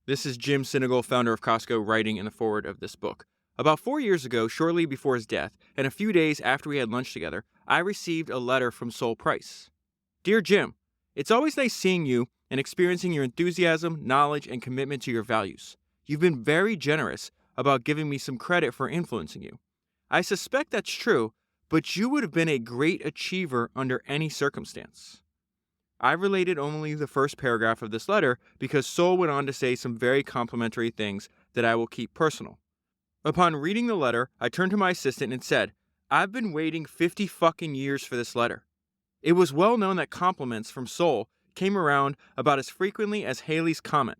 This is Jim Sinegal, founder of Costco, writing in the foreword of this book. About 4 years ago, shortly before his death, and a few days after we had lunch together, I received a letter from Sol Price. Dear Jim, it's always nice seeing you and experiencing your enthusiasm, knowledge, and commitment to your values. You've been very generous about giving me some credit for influencing you. I suspect that's true, but you would have been a great achiever under any circumstance. I related only the first paragraph of this letter because Sol went on to say some very complimentary things that I will keep personal. Upon reading the letter, I turned to my assistant and said, I've been waiting 50 fucking years for this letter. It was well known that compliments from Sol came around about as frequently as Haley's Comet.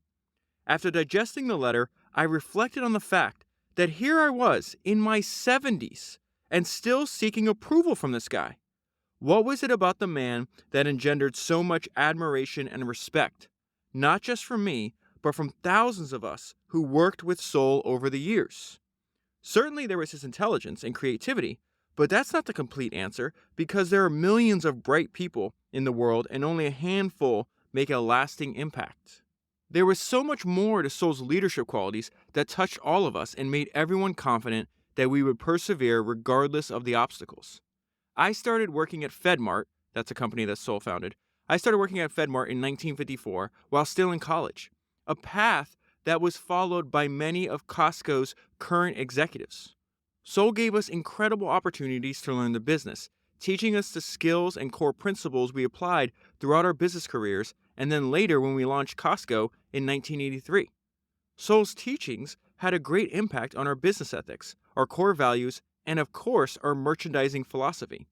After digesting the letter, I reflected on the fact that here I was in my 70s and still seeking approval from this guy. What was it about the man that engendered so much admiration and respect, not just from me, but from thousands of us who worked with Sol over the years? Certainly there was his intelligence and creativity, but that's not the complete answer because there are millions of bright people in the world and only a handful make a lasting impact. There was so much more to Sol's leadership qualities that touched all of us and made everyone confident that we would persevere regardless of the obstacles. I started working at FedMart, that's a company that Sol founded. I started working at FedMart in 1954 while still in college, a path that was followed by many of Costco's current executives. Sol gave us incredible opportunities to learn the business, teaching us the skills and core principles we applied throughout our business careers and then later when we launched Costco in 1983. Sol's teachings had a great impact on our business ethics, our core values, and of course, our merchandising philosophy.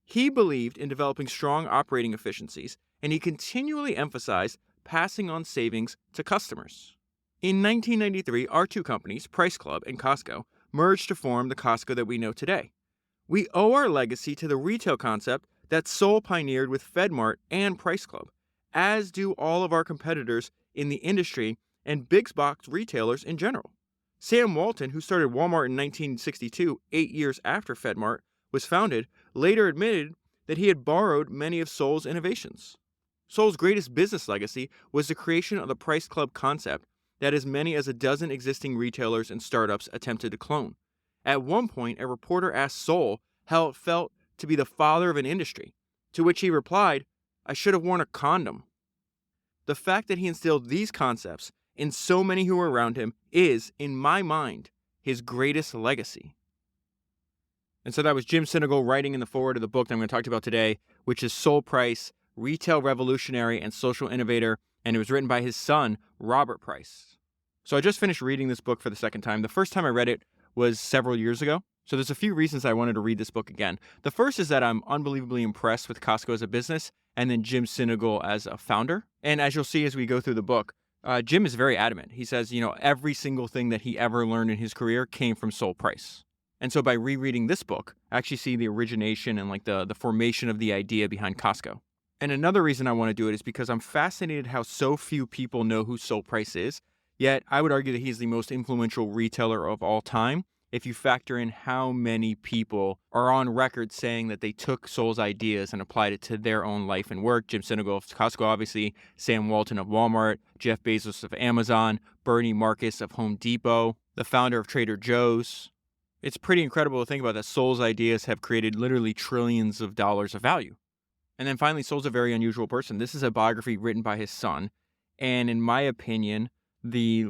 He believed in developing strong operating efficiencies, and he continually emphasized passing on savings to customers. In 1993, our two companies, Price Club and Costco, merged to form the Costco that we know today. We owe our legacy to the retail concept that Sol pioneered with FedMart and Price Club, as do all of our competitors in the industry and big box retailers in general. Sam Walton, who started Walmart in 1962, 8 years after FedMart was founded, later admitted that he had borrowed many of Sol's innovations. Sol's greatest business legacy was the creation of the Price Club concept that as many as a dozen existing retailers and startups attempted to clone. At one point, a reporter asked Sol how it felt to be the father of an industry, to which he replied, I should have worn a condom. The fact that he instilled these concepts in so many who were around him is, in my mind, his greatest legacy. And so that was Jim Sinegal writing in the foreword of the book that I'm going to talk to you about today, which is Sol Price, Retail Revolutionary and Social Innovator, and it was written by his son, Robert Price. So I just finished reading this book for the second time. The first time I read it was several years ago. So there's a few reasons I wanted to read this book again. The first is that I'm unbelievably impressed with Costco as a business and then Jim Sinegal as a founder. And as you'll see as we go through the book, Jim is very adamant. He says, every single thing that he ever learned in his career came from Sol Price. And so by rereading this book, I actually see the origination and the formation of the idea behind Costco. And another reason I want to do it is because I'm fascinated how so few people know who Sol Price is, yet I would argue that he's the most influential retailer of all time if you factor in how many people are on record saying that they took Sol's ideas and applied it to their own life and work. Jim Sinegal of Costco, obviously, Sam Walton of Walmart, Jeff Bezos of Amazon, Bernie Marcus of Home Depot, the founder of Trader Joe's. It's pretty incredible to think about that Sol's ideas have created literally trillions of dollars of value. And then finally, Sol's a very unusual person. This is a biography written by his son. And in my opinion, the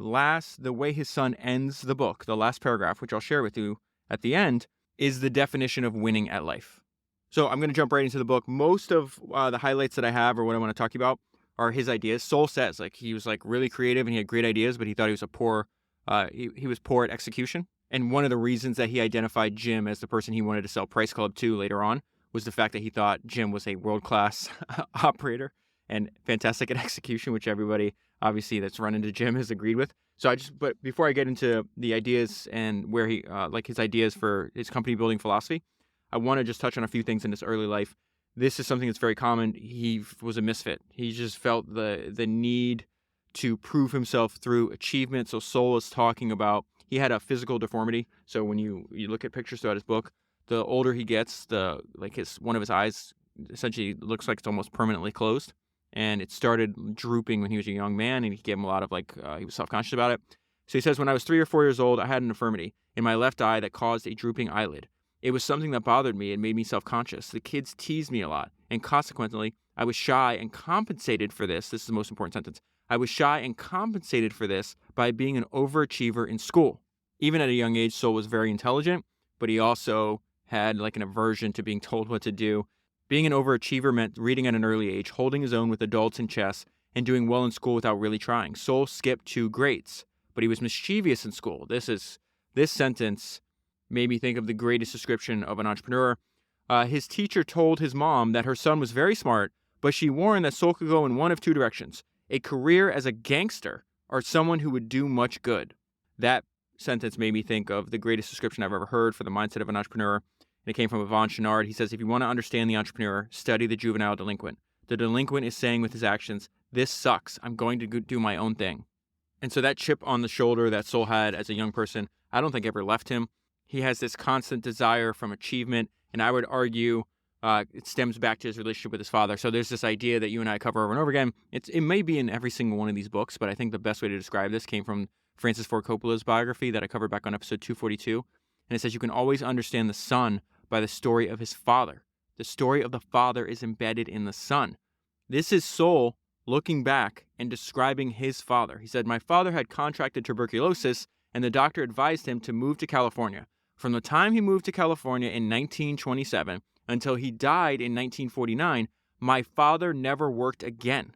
way his son ends the book, the last paragraph, which I'll share with you at the end, is the definition of winning at life. So I'm going to jump right into the book. Most of the highlights that I have or what I want to talk about are his ideas. Sol says he was really creative and he had great ideas, but he thought he was he was poor at execution. And one of the reasons that he identified Jim as the person he wanted to sell Price Club to later on was the fact that he thought Jim was a world-class operator and fantastic at execution, which everybody obviously that's run into Jim has agreed with. But before I get into the ideas and where he, his ideas for his company building philosophy, I want to just touch on a few things in his early life. This is something that's very common. He was a misfit. He just felt the need to prove himself through achievement. So Sol is talking about, he had a physical deformity. So when you look at pictures throughout his book, the older he gets, one of his eyes essentially looks like it's almost permanently closed. and it started drooping when he was a young man, and he gave him a lot of he was self-conscious about it. So he says, when I was 3 or 4 years old, I had an infirmity in my left eye that caused a drooping eyelid. It was something that bothered me and made me self-conscious. The kids teased me a lot, and consequently, I was shy and compensated for this. This is the most important sentence. I was shy and compensated for this by being an overachiever in school. Even at a young age, Soul was very intelligent, but he also had an aversion to being told what to do. Being an overachiever meant reading at an early age, holding his own with adults in chess, and doing well in school without really trying. Soul skipped 2 grades, but he was mischievous in school. This sentence made me think of the greatest description of an entrepreneur. His teacher told his mom that her son was very smart, but she warned that Soul could go in one of 2 directions: a career as a gangster or someone who would do much good. That sentence made me think of the greatest description I've ever heard for the mindset of an entrepreneur. And it came from Yvon Chouinard. He says, if you want to understand the entrepreneur, study the juvenile delinquent. The delinquent is saying with his actions, this sucks. I'm going to do my own thing. And so that chip on the shoulder that Soul had as a young person, I don't think ever left him. He has this constant desire from achievement. And I would argue it stems back to his relationship with his father. So there's this idea that you and I cover over and over again. It may be in every single one of these books, but I think the best way to describe this came from Francis Ford Coppola's biography that I covered back on episode 242. And it says you can always understand the son by the story of his father. The story of the father is embedded in the son. This is Soul looking back and describing his father. He said, my father had contracted tuberculosis, and the doctor advised him to move to California. From the time he moved to California in 1927 until he died in 1949, my father never worked again.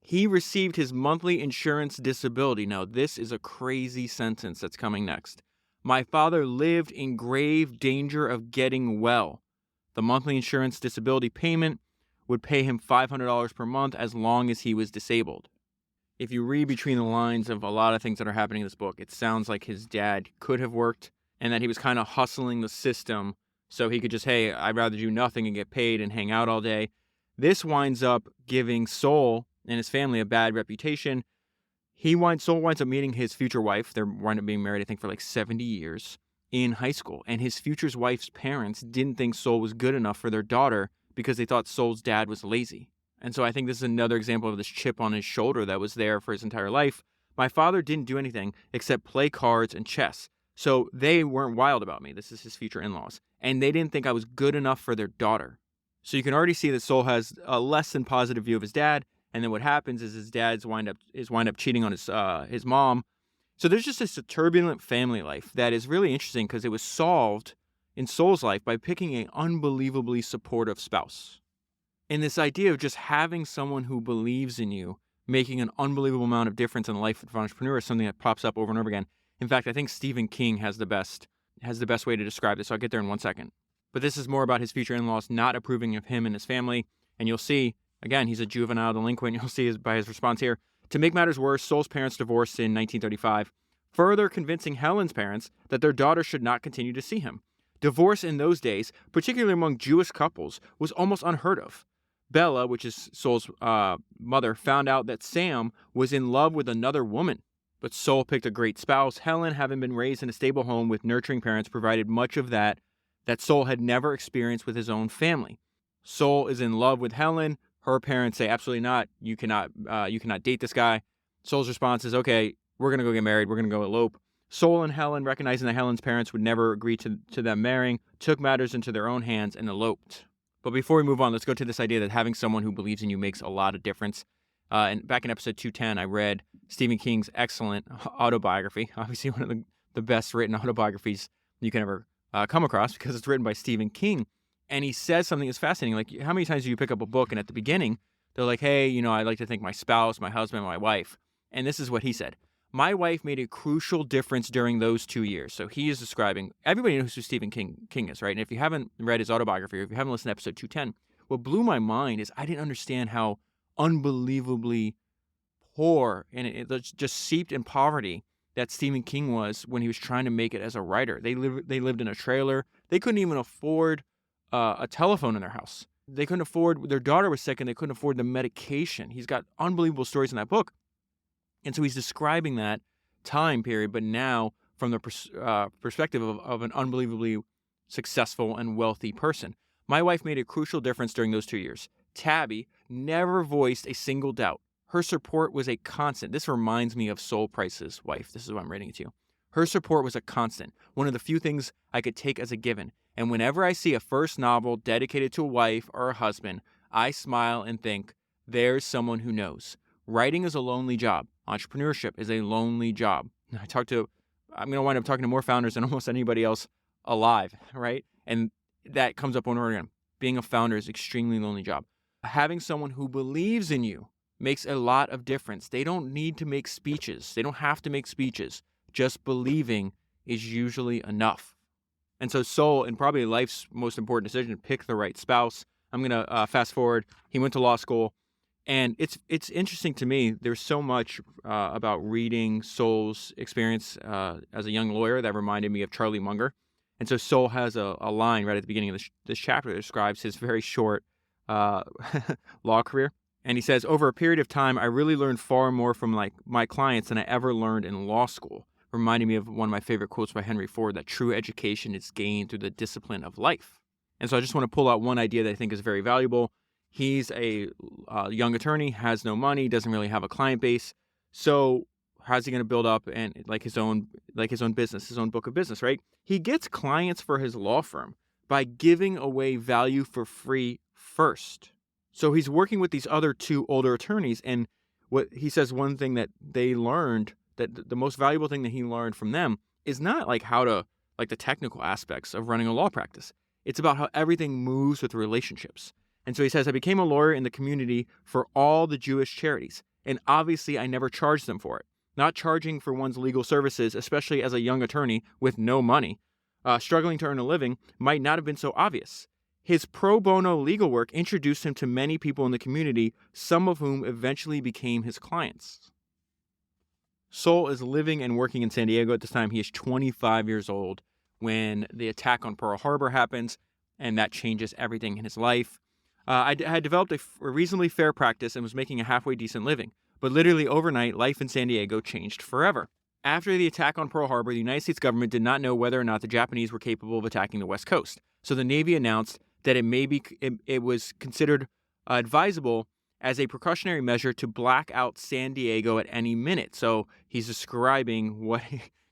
He received his monthly insurance disability. Now, this is a crazy sentence that's coming next. My father lived in grave danger of getting well. The monthly insurance disability payment would pay him $500 per month as long as he was disabled. If you read between the lines of a lot of things that are happening in this book, it sounds like his dad could have worked and that he was kind of hustling the system so he could just, hey, I'd rather do nothing and get paid and hang out all day. This winds up giving Soul and his family a bad reputation. Soul winds up meeting his future wife. They wind up being married, I think, for 70 years in high school. And his future wife's parents didn't think Soul was good enough for their daughter because they thought Soul's dad was lazy. And so I think this is another example of this chip on his shoulder that was there for his entire life. My father didn't do anything except play cards and chess. So they weren't wild about me. This is his future in-laws. And they didn't think I was good enough for their daughter. So you can already see that Soul has a less than positive view of his dad. And then what happens is his dad's wind up cheating on his mom. So there's just this turbulent family life that is really interesting because it was solved in Soul's life by picking an unbelievably supportive spouse. And this idea of just having someone who believes in you, making an unbelievable amount of difference in the life of an entrepreneur is something that pops up over and over again. In fact, I think Stephen King has the best way to describe this. So I'll get there in 1 second. But this is more about his future in-laws not approving of him and his family. And you'll see, again, he's a juvenile delinquent. You'll see by his response here. To make matters worse, Soul's parents divorced in 1935, further convincing Helen's parents that their daughter should not continue to see him. Divorce in those days, particularly among Jewish couples, was almost unheard of. Bella, which is Soul's mother, found out that Sam was in love with another woman. But Soul picked a great spouse. Helen, having been raised in a stable home with nurturing parents, provided much of that Soul had never experienced with his own family. Soul is in love with Helen. Her parents say, absolutely not. You cannot date this guy. Soul's response is, okay, we're going to go get married. We're going to go elope. Soul and Helen, recognizing that Helen's parents would never agree to them marrying, took matters into their own hands and eloped. But before we move on, let's go to this idea that having someone who believes in you makes a lot of difference. And back in episode 210, I read Stephen King's excellent autobiography, obviously one of the best written autobiographies you can ever come across because it's written by Stephen King. And he says something that's fascinating. Like, how many times do you pick up a book and at the beginning, they're like, hey, I'd like to thank my spouse, my husband, my wife. And this is what he said. My wife made a crucial difference during those 2 years. So he is describing, everybody knows who Stephen King is, right? And if you haven't read his autobiography, or if you haven't listened to episode 210, what blew my mind is I didn't understand how unbelievably poor and it just seeped in poverty that Stephen King was when he was trying to make it as a writer. They lived in a trailer. They couldn't even afford a telephone in their house. They couldn't afford, their daughter was sick and they couldn't afford the medication. He's got unbelievable stories in that book. And so he's describing that time period, but now from the perspective of an unbelievably successful and wealthy person. My wife made a crucial difference during those 2 years. Tabby, never voiced a single doubt. Her support was a constant. This reminds me of Sol Price's wife. This is what I'm reading it to you. Her support was a constant, one of the few things I could take as a given. And whenever I see a first novel dedicated to a wife or a husband, I smile and think, there's someone who knows. Writing is a lonely job. Entrepreneurship is a lonely job. I'm going to wind up talking to more founders than almost anybody else alive, right? And that comes up over and over again. Being a founder is an extremely lonely job. Having someone who believes in you makes a lot of difference. They don't need to make speeches. They don't have to make speeches. Just believing is usually enough. And so Sol, in probably life's most important decision, pick the right spouse. I'm going to fast forward. He went to law school. And it's interesting to me. There's so much about reading Sol's experience as a young lawyer that reminded me of Charlie Munger. And so Sol has a line right at the beginning of this chapter that describes his very short law career. And he says, over a period of time, I really learned far more from my clients than I ever learned in law school, reminding me of one of my favorite quotes by Henry Ford, that true education is gained through the discipline of life. And so I just want to pull out one idea that I think is very valuable. He's a young attorney, has no money, doesn't really have a client base. So how's he going to build up and his own business, his own book of business, right? He gets clients for his law firm by giving away value for free first. So he's working with these other two older attorneys, and what he says, one thing that they learned, that the most valuable thing that he learned from them is not the technical aspects of running a law practice. It's about how everything moves with relationships. And so he says, I became a lawyer in the community for all the Jewish charities. And obviously, I never charged them for it. Not charging for one's legal services, especially as a young attorney with no money, struggling to earn a living, might not have been so obvious. His pro bono legal work introduced him to many people in the community, some of whom eventually became his clients. Sol is living and working in San Diego at this time. He is 25 years old when the attack on Pearl Harbor happens, and that changes everything in his life. I had developed a reasonably fair practice and was making a halfway decent living. But literally overnight, life in San Diego changed forever. After the attack on Pearl Harbor, the United States government did not know whether or not the Japanese were capable of attacking the West Coast. So the Navy announced that it was considered advisable as a precautionary measure to black out San Diego at any minute. So he's describing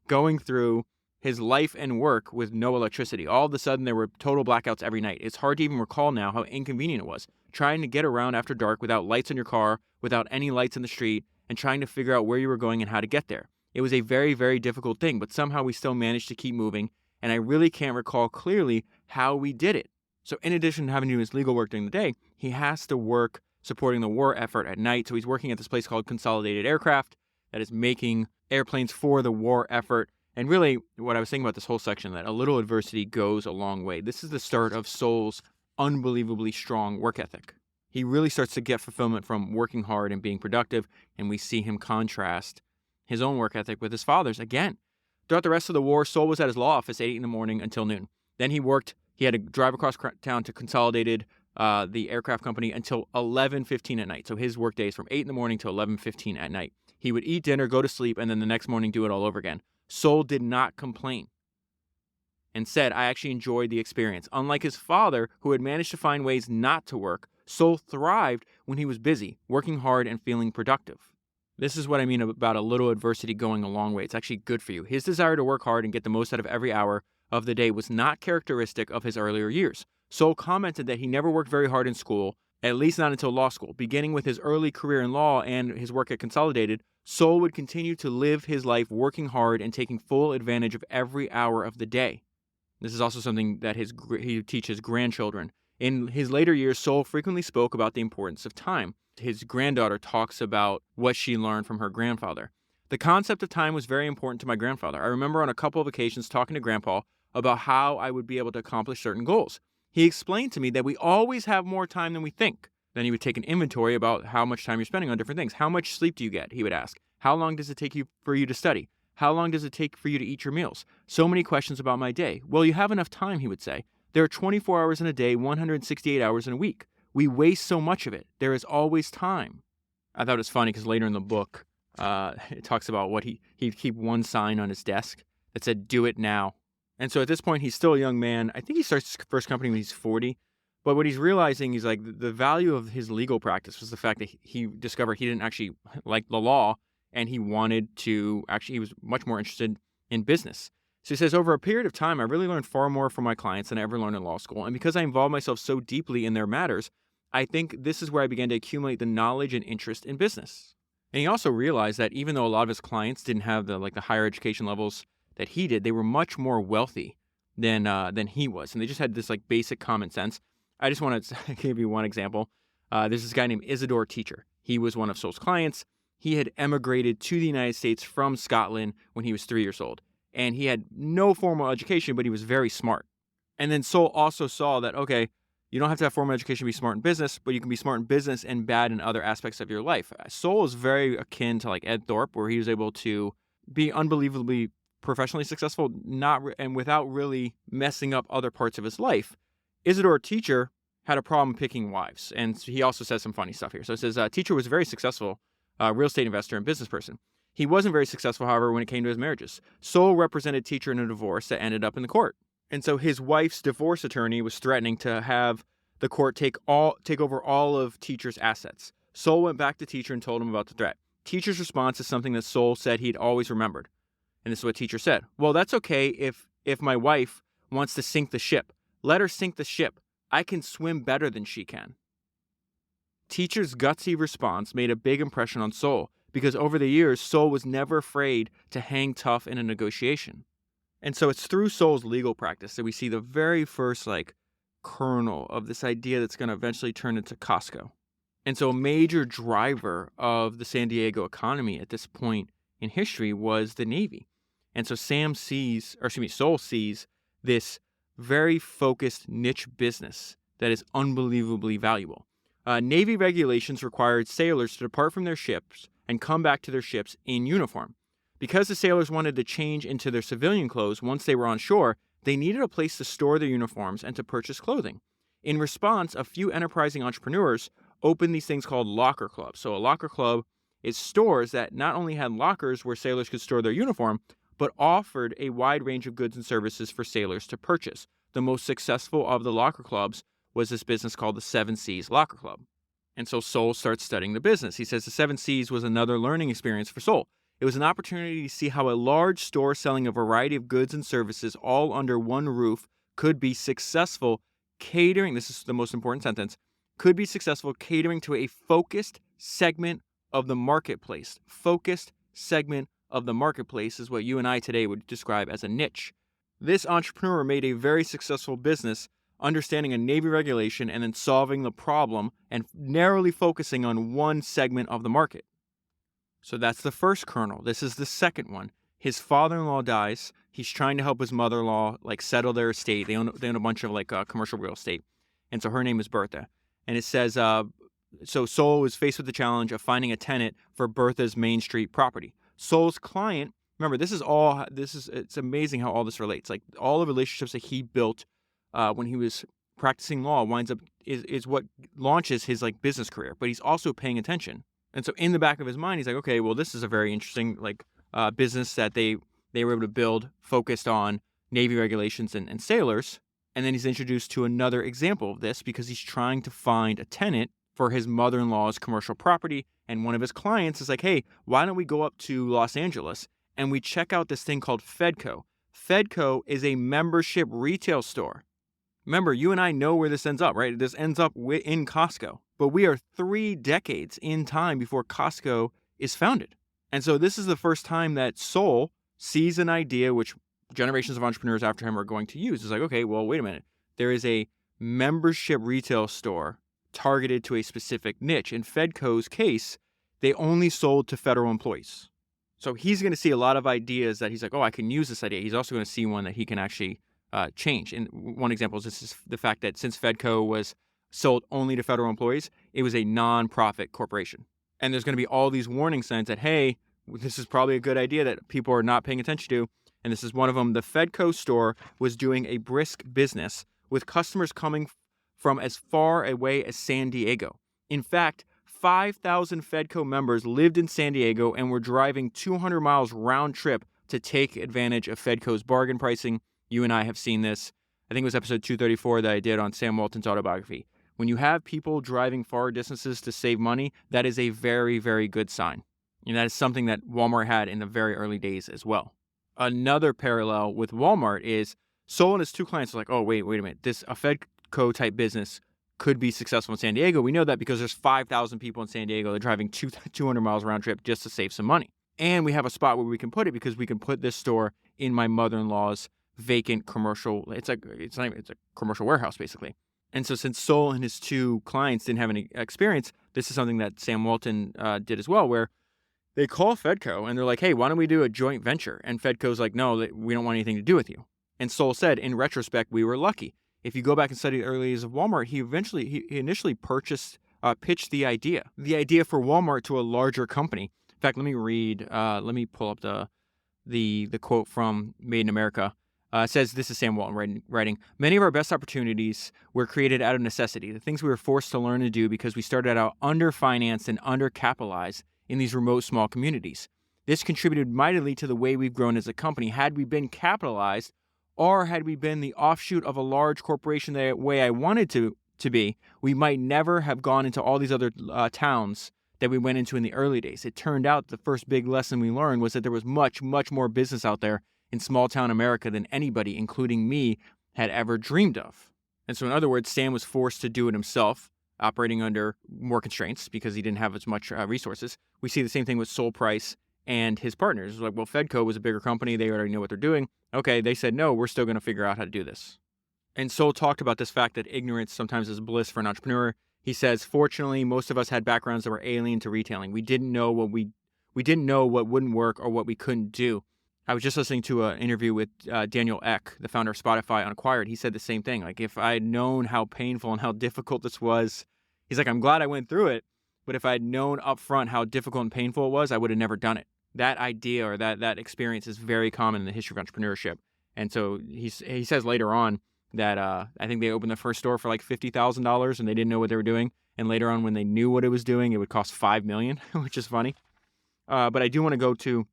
going through his life and work with no electricity. All of a sudden, there were total blackouts every night. It's hard to even recall now how inconvenient it was. Trying to get around after dark without lights in your car, without any lights in the street, and trying to figure out where you were going and how to get there. It was a very, very difficult thing, but somehow we still managed to keep moving, and I really can't recall clearly how we did it. So in addition to having to do his legal work during the day, he has to work supporting the war effort at night. So he's working at this place called Consolidated Aircraft that is making airplanes for the war effort. And really, what I was saying about this whole section, that a little adversity goes a long way. This is the start of Sol's unbelievably strong work ethic. He really starts to get fulfillment from working hard and being productive, and we see him contrast his own work ethic with his father's again. Throughout the rest of the war, Sol was at his law office 8 in the morning until noon. Then he had to drive across town to Consolidated, the aircraft company, until 11:15 at night. So his work day is from 8 in the morning to 11:15 at night. He would eat dinner, go to sleep, and then the next morning do it all over again. Sol did not complain and said, I actually enjoyed the experience. Unlike his father, who had managed to find ways not to work, Sol thrived when he was busy, working hard and feeling productive. This is what I mean about a little adversity going a long way. It's actually good for you. His desire to work hard and get the most out of every hour of the day was not characteristic of his earlier years. Sol commented that he never worked very hard in school, at least not until law school. Beginning with his early career in law and his work at Consolidated, Sol would continue to live his life working hard and taking full advantage of every hour of the day. This is also something that he teaches grandchildren. In his later years, Sol frequently spoke about the importance of time. His granddaughter talks about what she learned from her grandfather. The concept of time was very important to my grandfather. I remember on a couple of occasions talking to Grandpa about how I would be able to accomplish certain goals. He explained to me that we always have more time than we think. Then he would take an inventory about how much time you're spending on different things. How much sleep do you get? He would ask. How long does it take for you to study? How long does it take for you to eat your meals? So many questions about my day. Well, you have enough time, he would say. There are 24 hours in a day, 168 hours in a week. We waste so much of it. There is always time. I thought it was funny because later in the book, it talks about he'd keep one sign on his desk that said, do it now. And so at this point, he's still a young man. I think he starts his first company when he's 40. But what he's realizing is like the value of his legal practice was the fact that he discovered he didn't actually like the law, and he wanted to actually, he was much more interested in business. So he says, over a period of time, I really learned far more from my clients than I ever learned in law school. And because I involved myself so deeply in their matters, I think this is where I began to accumulate the knowledge and interest in business. And he also realized that even though a lot of his clients didn't have the higher education levels that he did, they were much more wealthy than he was, and they just had this like basic common sense. I just want to give you one example. There's this guy named Isidore Teacher. He was one of Sol's clients. He had emigrated to the United States from Scotland when he was 3 years old, and he had no formal education, but he was very smart. And then Sol also saw that, okay, you don't have to have formal education to be smart in business, but you can be smart in business and bad in other aspects of your life. Sol is very akin to like Ed Thorpe, where he was able to be unbelievably professionally successful, and without really messing up other parts of his life. Isidore Teacher had a problem picking wives, and he also says some funny stuff here. So it says, Teacher was very successful real estate investor and business person. He wasn't very successful, however, when it came to his marriages. Sol represented Teacher in a divorce that ended up in the court. And so his wife's divorce attorney was threatening to have the court take over all of Teacher's assets. Sol went back to Teacher and told him about the threat. Teacher's response is something that Sol said he'd always remembered. And this is what Teacher said. Well, that's okay if my wife wants to sink the ship. Let her sink the ship. I can swim better than she can. Teacher's gutsy response made a big impression on Sol, because over the years, Sol was never afraid to hang tough in a negotiation. And so it's through Sol's legal practice that we see the very first kernel of this idea that's going to eventually turn into Costco. And so a major driver of the San Diego economy at this point in history was the Navy. And so Sol sees this very focused niche business that is unbelievably valuable. Navy regulations required sailors to depart from their ships and come back to their ships in uniform. Because the sailors wanted to change into their civilian clothes once they were on shore, they needed a place to store their uniforms and to purchase clothing. In response, a few enterprising entrepreneurs opened these things called locker clubs. So a locker club is stores that not only had lockers where sailors could store their uniform, but offered a wide range of goods and services for sailors to purchase. The most successful of the locker clubs was this business called the 7 Seas Locker Club. And so Sol starts studying the business. He says the 7 Seas was another learning experience for Sol. It was an opportunity to see how a large store selling a variety of goods and services all under one roof could be successful catering, this is the most important sentence, could be successful catering to a focused segment of the marketplace. Focused segment of the marketplace is what you and I today would describe as a niche. This entrepreneur made a very successful business understanding a Navy regulation and then solving the problem and narrowly focusing on one segment of the market. So that's the first kernel. This is the second one. His father-in-law dies. He's trying to help his mother-in-law settle their estate. They own a bunch of commercial real estate. And so her name is Bertha. And it says, so Sol was faced with the challenge of finding a tenant for Bertha's Main Street property. Sol's client, remember, it's amazing how all this relates. Like all the relationships that he built when he was practicing law is what launches his business career. But he's also paying attention. And so in the back of his mind, he's like, okay, well, this is a very interesting business that they were able to build focused on Navy regulations and sailors. And then he's introduced to another example of this because he's trying to find a tenant for his mother-in-law's commercial property. And one of his clients is like, hey, why don't we go up to Los Angeles and we check out this thing called Fedco. Fedco is a membership retail store. Remember, you and I know where this ends up, right? This ends up in Costco. But we are 3 decades in time before Costco is founded. And so this is the first time that Sol sees an idea which generations of entrepreneurs after him are going to use. It's like, okay, well, wait a minute. There is a membership retail store targeted to a specific niche. In Fedco's case, they only sold to federal employees. So he's going to see a lot of ideas that he's like, oh, I can use this idea. He's also going to see one that he can actually change. And one example is this is the fact that since Fedco was sold only to federal employees, it was a non-profit corporation. And there's going to be all these warning signs that, hey, this is probably a good idea that people are not paying attention to. And this is one of them. The Fedco store was doing a brisk business with customers coming from as far away as San Diego. In fact, 5,000 Fedco members lived in San Diego and were driving 200 miles round trip to take advantage of Fedco's bargain pricing. You and I have seen this. I think it was episode 234 that I did on Sam Walton's autobiography. When you have people driving far distances to save money, that is a very, very good sign. And that is something that Walmart had in the very early days as well. Another parallel with Walmart is Sol and his two clients are like, oh, wait a minute. A Fedco type business could be successful in San Diego. We know that because there's 5,000 people in San Diego. They're driving 200 miles round trip just to save some money. And we have a spot where we can put it because we can put this store in my mother-in-law's vacant commercial. It's a commercial warehouse, basically. And so since Sol and his two clients didn't have any experience, this is something that Sam Walton did as well, where they call Fedco and they're like, hey, why don't we do a joint venture? And Fedco's like, no, we don't want anything to do with you. And Sol said, in retrospect, we were lucky. If you go back and study the early days of Walmart, he initially pitched the idea for Walmart to a larger company. In fact, let me pull up the quote from Made in America. It says, this is Sam Walton writing, many of our best opportunities were created out of necessity, the things we were forced to learn to do because we started out underfinanced and undercapitalized in these remote small communities. This contributed mightily to the way we've grown as a company. Had we been capitalized, or had we been the offshoot of a large corporation the way I wanted to be, we might never have gone into all these other towns that we went into in the early days. It turned out the first big lesson we learned was that there was much, much more business out there in small town America than anybody, including me, had ever dreamed of. And so in other words, Sam was forced to do it himself, operating under more constraints because he didn't have as much resources. We see the same thing with Sol Price and his partners. Like, well, Fedco was a bigger company. They already know what they're doing. Okay, they said, no, we're still going to figure out how to do this. And Sol talked about this fact that ignorance sometimes is bliss for an entrepreneur. He says, fortunately, most of us had backgrounds that were alien to retailing. We didn't know what wouldn't work or what we couldn't do. I was just listening to an interview with Daniel Ek, the founder of Spotify Unacquired. He said the same thing. Like, if I had known how painful and how difficult this was, he's like, I'm glad I went through it. But if I had known up front how difficult and painful it was, I would have never done it. That idea or that experience is very common in the history of entrepreneurship. And so he says later on that I think they opened the first store for like $50,000 and they didn't know what they were doing. And later on, when they knew what it was doing, it would cost $5 million, which is funny. But I do want to go to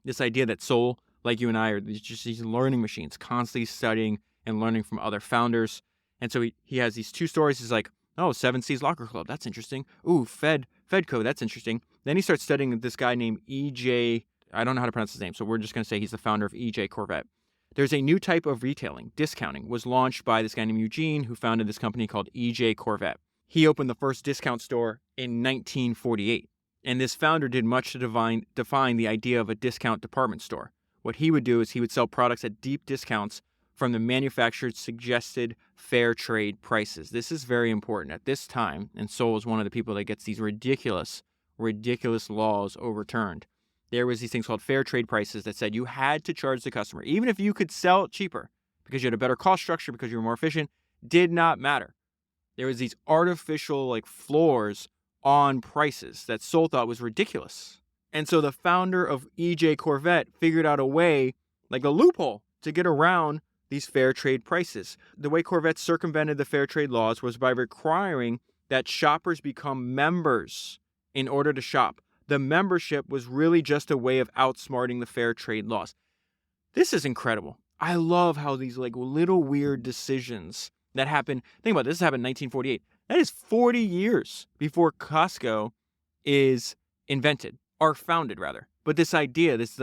this idea that Sol, like you and I, are just these learning machines, constantly studying and learning from other founders. And so he has these two stories. He's like, oh, 7 Seas Locker Club, that's interesting. Ooh, Fedco, that's interesting. Then he starts studying this guy named E.J. I don't know how to pronounce his name, so we're just going to say he's the founder of E.J. Corvette. There's a new type of retailing, discounting, was launched by this guy named Eugene, who founded this company called E.J. Corvette. He opened the first discount store in 1948. And this founder did much to define the idea of a discount department store. What he would do is he would sell products at deep discounts from the manufacturer's suggested fair trade prices. This is very important at this time, and Sol is one of the people that gets these ridiculous laws overturned. There was these things called fair trade prices that said you had to charge the customer, even if you could sell it cheaper, because you had a better cost structure, because you were more efficient, did not matter. There was these artificial floors on prices that Sol thought was ridiculous. And so the founder of E.J. Corvette figured out a way, like a loophole, to get around these fair trade prices. The way Corvette circumvented the fair trade laws was by requiring that shoppers become members in order to shop. The membership was really just a way of outsmarting the fair trade laws. This is incredible. I love how these little weird decisions that happen. Think about this happened in 1948. That is 40 years before Costco is invented, or founded rather. But this idea, this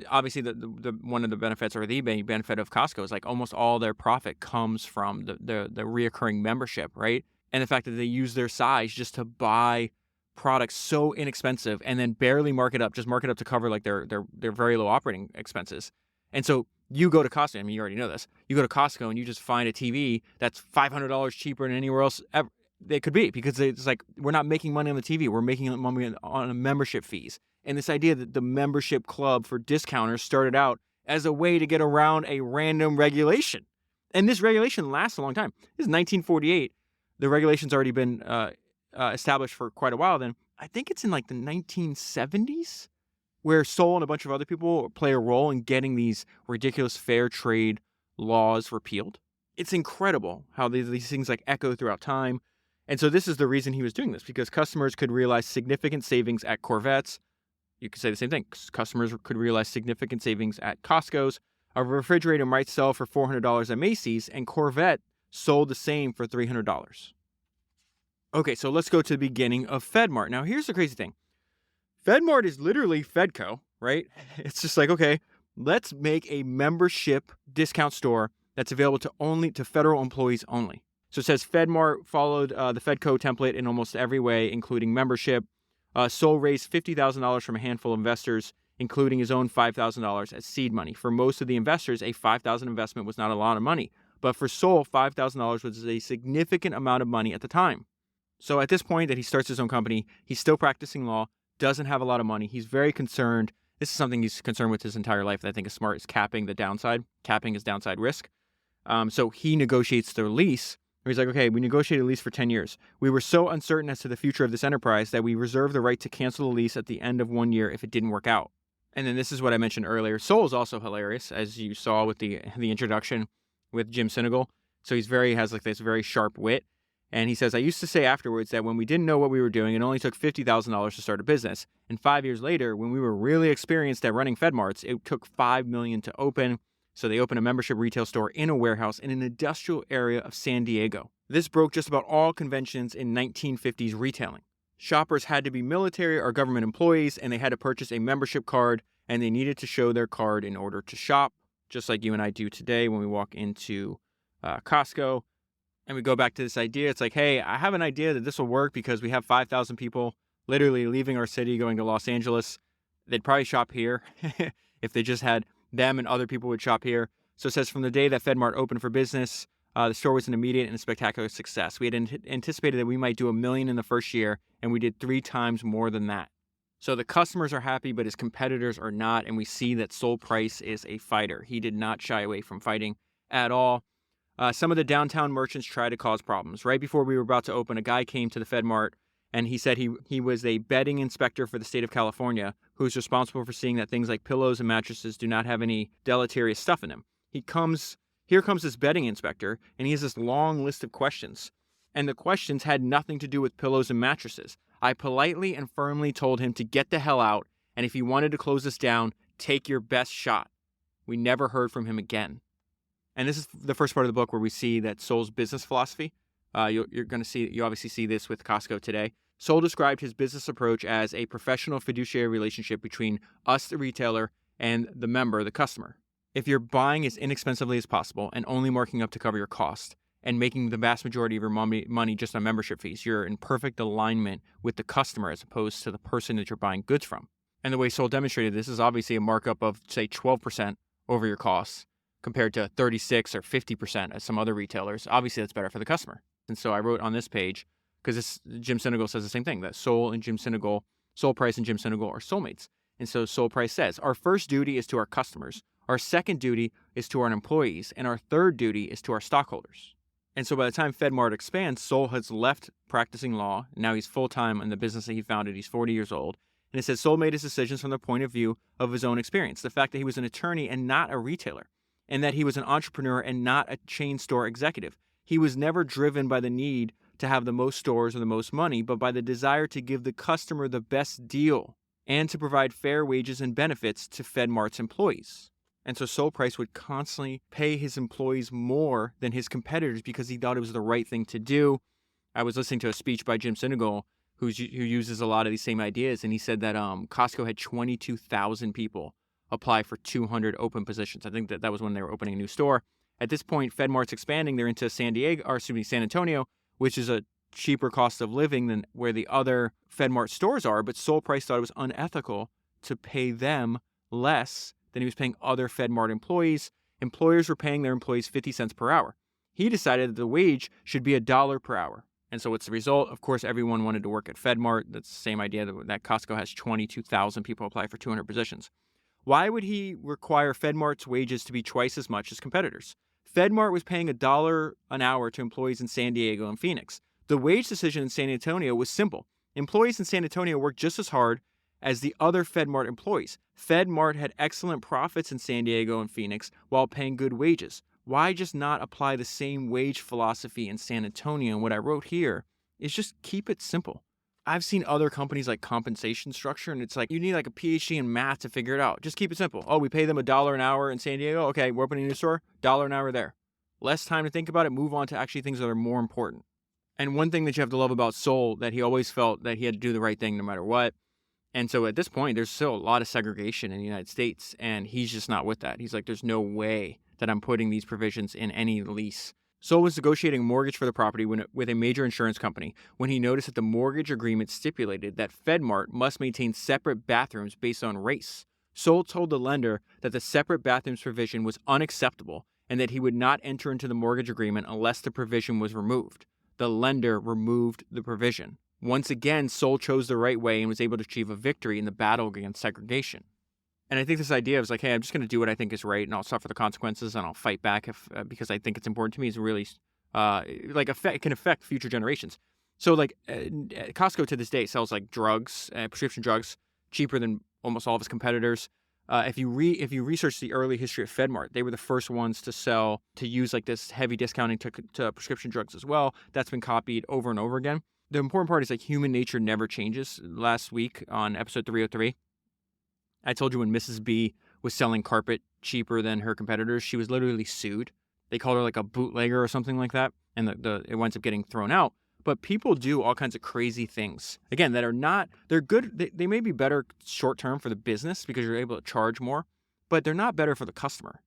obviously the one of the benefits, or the benefit of Costco, is almost all their profit comes from the reoccurring membership, right? And the fact that they use their size just to buy products so inexpensive and then barely mark it up to cover their very low operating expenses. And so you go to Costco, I mean, you already know this. You go to Costco and you just find a TV that's $500 cheaper than anywhere else ever they could be, because it's we're not making money on the TV. We're making money on membership fees. And this idea that the membership club for discounters started out as a way to get around a random regulation. And this regulation lasts a long time. This is 1948. The regulation's already been established for quite a while then. I think it's in the 1970s. Where Sol and a bunch of other people play a role in getting these ridiculous fair trade laws repealed. It's incredible how these things echo throughout time. And so this is the reason he was doing this, because customers could realize significant savings at Corvettes. You could say the same thing. Customers could realize significant savings at Costco's. A refrigerator might sell for $400 at Macy's, and Corvette sold the same for $300. Okay, so let's go to the beginning of FedMart. Now, here's the crazy thing. FedMart is literally Fedco, right? It's just like, okay, let's make a membership discount store that's available to federal employees only. So it says FedMart followed the Fedco template in almost every way, including membership. Sol raised $50,000 from a handful of investors, including his own $5,000 as seed money. For most of the investors, a $5,000 investment was not a lot of money. But for Sol, $5,000 was a significant amount of money at the time. So at this point that he starts his own company, he's still practicing law, doesn't have a lot of money. He's very concerned. This is something he's concerned with his entire life that I think is smart, is capping his downside risk. So he negotiates the lease. He's like, okay, we negotiated a lease for 10 years. We were so uncertain as to the future of this enterprise that we reserved the right to cancel the lease at the end of 1 year if it didn't work out. And then this is what I mentioned earlier. Sol is also hilarious, as you saw with the introduction with Jim Sinegal. So has like this very sharp wit. And he says, I used to say afterwards that when we didn't know what we were doing, it only took $50,000 to start a business. And 5 years later, when we were really experienced at running FedMarts, it took $5 million to open. So they opened a membership retail store in a warehouse in an industrial area of San Diego. This broke just about all conventions in 1950s retailing. Shoppers had to be military or government employees, and they had to purchase a membership card, and they needed to show their card in order to shop, just like you and I do today when we walk into Costco. And we go back to this idea. It's like, hey, I have an idea that this will work because we have 5,000 people literally leaving our city going to Los Angeles. They'd probably shop here if they just had them, and other people would shop here. So it says from the day that FedMart opened for business, the store was an immediate and spectacular success. We had anticipated that we might do $1 million in the first year, and we did 3 times more than that. So the customers are happy, but his competitors are not, and we see that Sol Price is a fighter. He did not shy away from fighting at all. Some of the downtown merchants tried to cause problems. Right before we were about to open, a guy came to the FedMart, and he said he was a bedding inspector for the state of California who's responsible for seeing that things like pillows and mattresses do not have any deleterious stuff in them. Here comes this bedding inspector, and he has this long list of questions. And the questions had nothing to do with pillows and mattresses. I politely and firmly told him to get the hell out, and if he wanted to close us down, take your best shot. We never heard from him again. And this is the first part of the book where we see that Sol's business philosophy. You obviously see this with Costco today. Sol described his business approach as a professional fiduciary relationship between us, the retailer, and the member, the customer. If you're buying as inexpensively as possible and only marking up to cover your cost and making the vast majority of your money just on membership fees, you're in perfect alignment with the customer as opposed to the person that you're buying goods from. And the way Sol demonstrated this is obviously a markup of, say, 12% over your costs compared to 36 or 50% at some other retailers. Obviously, that's better for the customer. And so I wrote on this page, because Jim Sinegal says the same thing, that Sol Price and Jim Sinegal are soulmates. And so Sol Price says, our first duty is to our customers, our second duty is to our employees, and our third duty is to our stockholders. And so by the time FedMart expands, Sol has left practicing law. Now he's full-time in the business that he founded. He's 40 years old. And it says Sol made his decisions from the point of view of his own experience, the fact that he was an attorney and not a retailer, and that he was an entrepreneur and not a chain store executive. He was never driven by the need to have the most stores or the most money, but by the desire to give the customer the best deal and to provide fair wages and benefits to FedMart's employees. And so Sol Price would constantly pay his employees more than his competitors because he thought it was the right thing to do. I was listening to a speech by Jim Sinegal, who uses a lot of these same ideas, and he said that Costco had 22,000 people apply for 200 open positions. I think that was when they were opening a new store. At this point, FedMart's expanding. They're into San Antonio, which is a cheaper cost of living than where the other FedMart stores are. But Sol Price thought it was unethical to pay them less than he was paying other FedMart employees. Employers were paying their employees 50 cents per hour. He decided that the wage should be $1 per hour. And so what's the result? Of course, everyone wanted to work at FedMart. That's the same idea that Costco has 22,000 people apply for 200 positions. Why would he require FedMart's wages to be twice as much as competitors? FedMart was paying $1 an hour to employees in San Diego and Phoenix. The wage decision in San Antonio was simple. Employees in San Antonio worked just as hard as the other FedMart employees. FedMart had excellent profits in San Diego and Phoenix while paying good wages. Why just not apply the same wage philosophy in San Antonio? And what I wrote here is just keep it simple. I've seen other companies like compensation structure, and it's like you need like a PhD in math to figure it out. Just keep it simple. Oh, we pay them $1 an hour in San Diego. Okay, we're opening a new store, $1 an hour there. Less time to think about it, move on to actually things that are more important. And one thing that you have to love about Soul, that he always felt that he had to do the right thing no matter what. And so at this point, there's still a lot of segregation in the United States, and he's just not with that. He's like, there's no way that I'm putting these provisions in any lease. Soul was negotiating a mortgage for the property with a major insurance company when he noticed that the mortgage agreement stipulated that FedMart must maintain separate bathrooms based on race. Soul told the lender that the separate bathrooms provision was unacceptable and that he would not enter into the mortgage agreement unless the provision was removed. The lender removed the provision. Once again, Soul chose the right way and was able to achieve a victory in the battle against segregation. And I think this idea of like, hey, I'm just going to do what I think is right, and I'll suffer the consequences, and I'll fight back because I think it's important to me, is really it can affect future generations. So like Costco to this day sells like drugs, prescription drugs, cheaper than almost all of its competitors. If you research the early history of FedMart, they were the first ones to use like this heavy discounting to prescription drugs as well. That's been copied over and over again. The important part is like human nature never changes. Last week on episode 303, I told you when Mrs. B was selling carpet cheaper than her competitors, she was literally sued. They called her like a bootlegger or something like that, and it winds up getting thrown out. But people do all kinds of crazy things, again, that are not, they're good. They may be better short term for the business because you're able to charge more, but they're not better for the customer.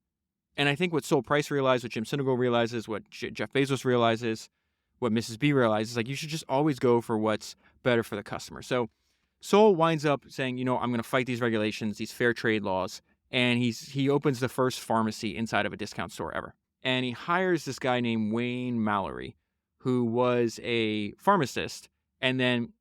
And I think what Soul Price realized, what Jim Sinegal realizes, what Jeff Bezos realizes, what Mrs. B realizes, like you should just always go for what's better for the customer. So Soul winds up saying, I'm going to fight these regulations, these fair trade laws, and he opens the first pharmacy inside of a discount store ever. And he hires this guy named Wayne Mallory, who was a pharmacist, and then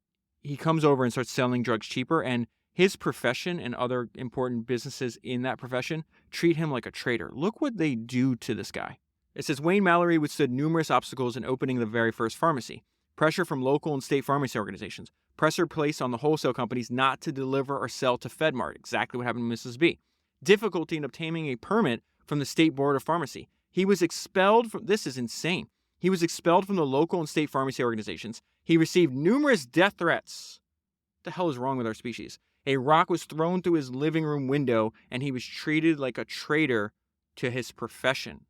he comes over and starts selling drugs cheaper, and his profession and other important businesses in that profession treat him like a traitor. Look what they do to this guy. It says Wayne Mallory withstood numerous obstacles in opening the very first pharmacy. Pressure from local and state pharmacy organizations. Pressure placed on the wholesale companies not to deliver or sell to FedMart. Exactly what happened to Mrs. B. Difficulty in obtaining a permit from the State Board of Pharmacy. He was expelled from, this is insane. He was expelled from the local and state pharmacy organizations. He received numerous death threats. What the hell is wrong with our species? A rock was thrown through his living room window, and he was treated like a traitor to his profession.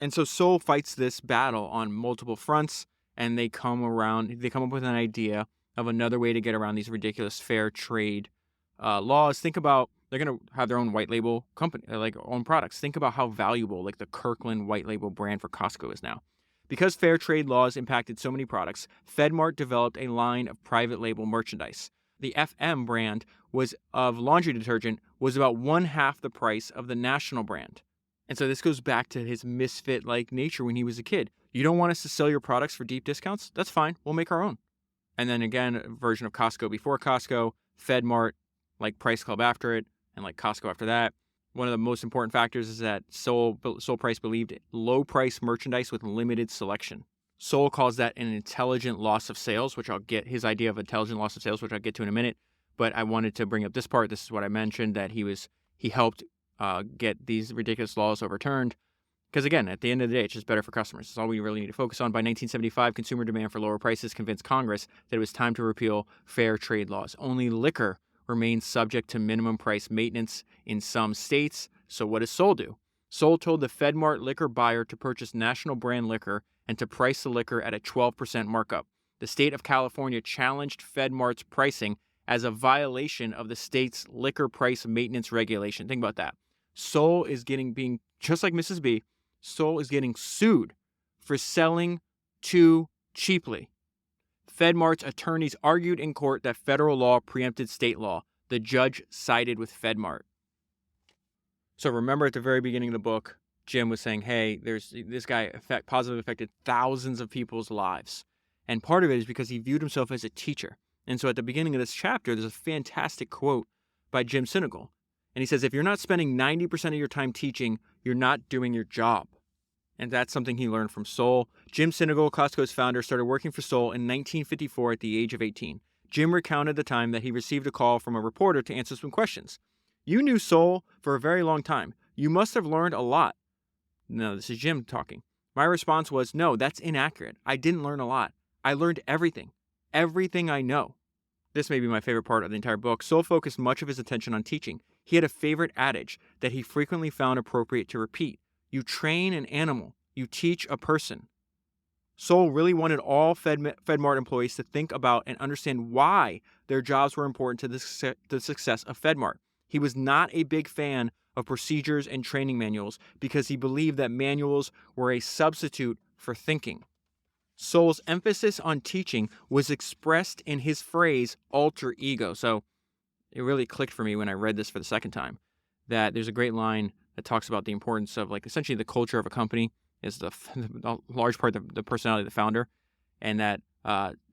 And so Soul fights this battle on multiple fronts, and they come up with an idea of another way to get around these ridiculous fair trade laws. Think about, they're going to have their own white label company, like own products. Think about how valuable like the Kirkland white label brand for Costco is now. Because fair trade laws impacted so many products, FedMart developed a line of private label merchandise. The FM brand of laundry detergent was about 1/2 the price of the national brand. And so this goes back to his misfit-like nature when he was a kid. You don't want us to sell your products for deep discounts? That's fine. We'll make our own. And then again, a version of Costco before Costco, FedMart, like Price Club after it, and like Costco after that. One of the most important factors is that Soul Price believed low-price merchandise with limited selection. Soul calls that an intelligent loss of sales, which I'll get his idea of intelligent loss of sales, which I'll get to in a minute. But I wanted to bring up this part. This is what I mentioned, that he helped get these ridiculous laws overturned. Because again, at the end of the day, it's just better for customers. That's all we really need to focus on. By 1975, consumer demand for lower prices convinced Congress that it was time to repeal fair trade laws. Only liquor remains subject to minimum price maintenance in some states. So what does Soul do? Soul told the FedMart liquor buyer to purchase national brand liquor and to price the liquor at a 12% markup. The state of California challenged FedMart's pricing as a violation of the state's liquor price maintenance regulation. Think about that. Soul is being just like Mrs. B, Soul is getting sued for selling too cheaply. FedMart's attorneys argued in court that federal law preempted state law. The judge sided with FedMart. So remember at the very beginning of the book, Jim was saying, hey, there's this guy positively affected thousands of people's lives. And part of it is because he viewed himself as a teacher. And so at the beginning of this chapter, there's a fantastic quote by Jim Sinegal. And he says, if you're not spending 90% of your time teaching, you're not doing your job. And that's something he learned from Soul. Jim Sinegal, Costco's founder, started working for Soul in 1954 at the age of 18. Jim recounted the time that he received a call from a reporter to answer some questions. You knew Soul for a very long time. You must have learned a lot. No, this is Jim talking. My response was, no, that's inaccurate. I didn't learn a lot. I learned everything. Everything I know. This may be my favorite part of the entire book. Soul focused much of his attention on teaching. He had a favorite adage that he frequently found appropriate to repeat. You train an animal, you teach a person. Soul really wanted all FedMart employees to think about and understand why their jobs were important to the success of FedMart. He was not a big fan of procedures and training manuals because he believed that manuals were a substitute for thinking. Soul's emphasis on teaching was expressed in his phrase alter ego. So it really clicked for me when I read this for the second time, that there's a great line that talks about the importance of essentially the culture of a company is the large part of the personality of the founder, and that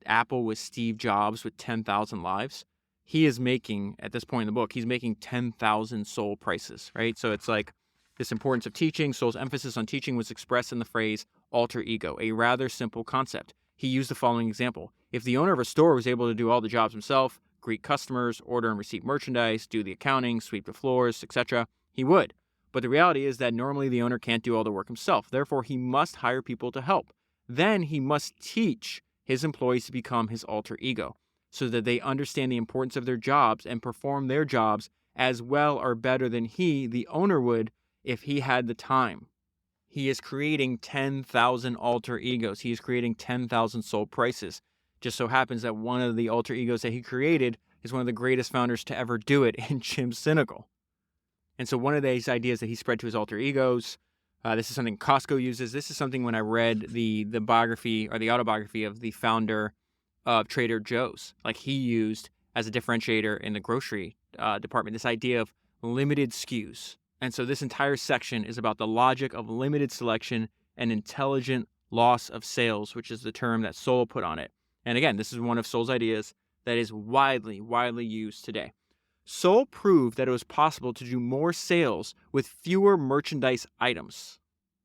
Apple was Steve Jobs with 10,000 lives. He is making, at this point in the book, he's making 10,000 Soul prices, right? So it's like this importance of teaching. Soul's emphasis on teaching was expressed in the phrase alter ego, a rather simple concept. He used the following example. If the owner of a store was able to do all the jobs himself, greet customers, order and receive merchandise, do the accounting, sweep the floors, etc., he would. But the reality is that normally the owner can't do all the work himself. Therefore, he must hire people to help. Then he must teach his employees to become his alter ego so that they understand the importance of their jobs and perform their jobs as well or better than he, the owner, would if he had the time. He is creating 10,000 alter egos. He is creating 10,000 Soul prices. Just so happens that one of the alter egos that he created is one of the greatest founders to ever do it in Jim Sinegal. And so one of these ideas that he spread to his alter egos, this is something Costco uses. This is something when I read the biography or the autobiography of the founder of Trader Joe's, he used as a differentiator in the grocery department, this idea of limited SKUs. And so this entire section is about the logic of limited selection and intelligent loss of sales, which is the term that Soul put on it. And again, this is one of Soul's ideas that is widely used today. Soul proved that it was possible to do more sales with fewer merchandise items,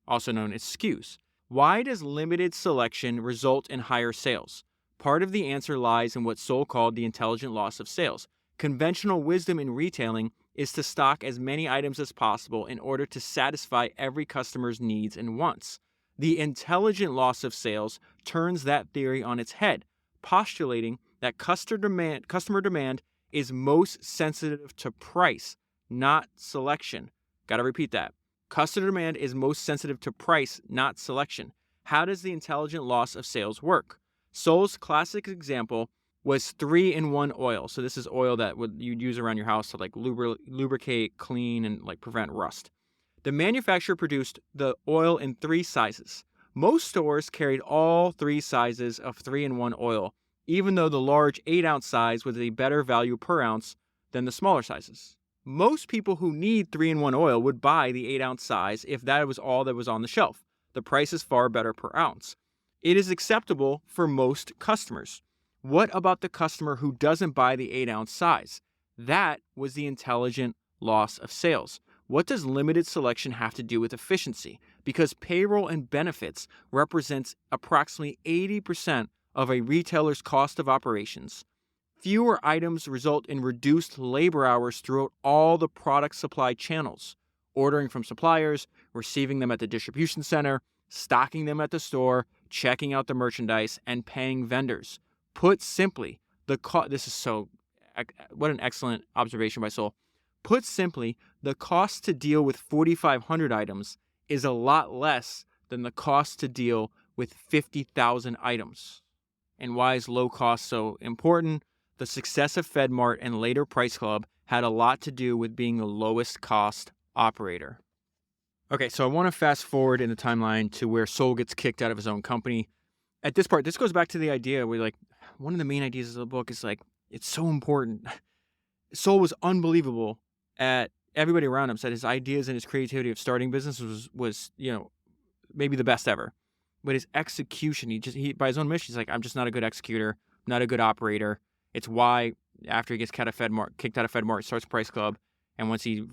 also known as SKUs. Why does limited selection result in higher sales? Part of the answer lies in what Soul called the intelligent loss of sales. Conventional wisdom in retailing is to stock as many items as possible in order to satisfy every customer's needs and wants. The intelligent loss of sales turns that theory on its head, postulating that customer demand is most sensitive to price, not selection. Got to repeat that. Customer demand is most sensitive to price, not selection. How does the intelligent loss of sales work? Soul's classic example was 3-in-1 oil. So this is oil that you'd use around your house to lubricate, clean, and prevent rust. The manufacturer produced the oil in 3 sizes. Most stores carried all 3 sizes of 3-in-1 oil, even though the large 8-ounce size was a better value per ounce than the smaller sizes. Most people who need 3-in-1 oil would buy the 8-ounce size if that was all that was on the shelf. The price is far better per ounce. It is acceptable for most customers. What about the customer who doesn't buy the 8-ounce size? That was the intelligent loss of sales. What does limited selection have to do with efficiency? Because payroll and benefits represents approximately 80% of a retailer's cost of operations. Fewer items result in reduced labor hours throughout all the product supply channels. Ordering from suppliers, receiving them at the distribution center, stocking them at the store, checking out the merchandise, and paying vendors. Put simply, what an excellent observation by Soul. Put simply, the cost to deal with 4,500 items is a lot less than the cost to deal with 50,000 items. And why is low cost so important? The success of FedMart and later Price Club had a lot to do with being the lowest cost operator. Okay, so I want to fast forward in the timeline to where Soul gets kicked out of his own company. At this part, this goes back to the idea where one of the main ideas of the book is it's so important. Soul was unbelievable at everybody around him said his ideas and his creativity of starting business was maybe the best ever. But his execution, he by his own mission, he's I'm just not a good executor, not a good operator. It's why after he gets kicked out of FedMart, he starts Price Club. And once he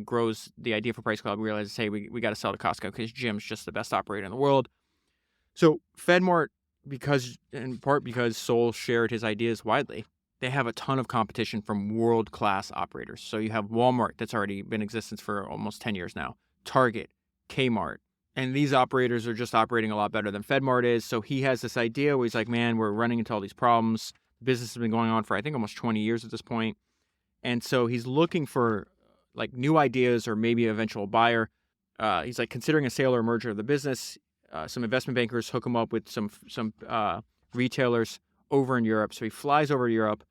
grows the idea for Price Club, realizes, hey, we got to sell to Costco because Jim's just the best operator in the world. So FedMart, in part because Soul shared his ideas widely, they have a ton of competition from world-class operators. So you have Walmart that's already been in existence for almost 10 years now, Target, Kmart. And these operators are just operating a lot better than FedMart is. So he has this idea where he's man, we're running into all these problems. Business has been going on for, I think, almost 20 years at this point. And so he's looking for like new ideas or maybe an eventual buyer. He's like considering a sale or merger of the business. Some investment bankers hook him up with some retailers over in Europe. So he flies over to Europe.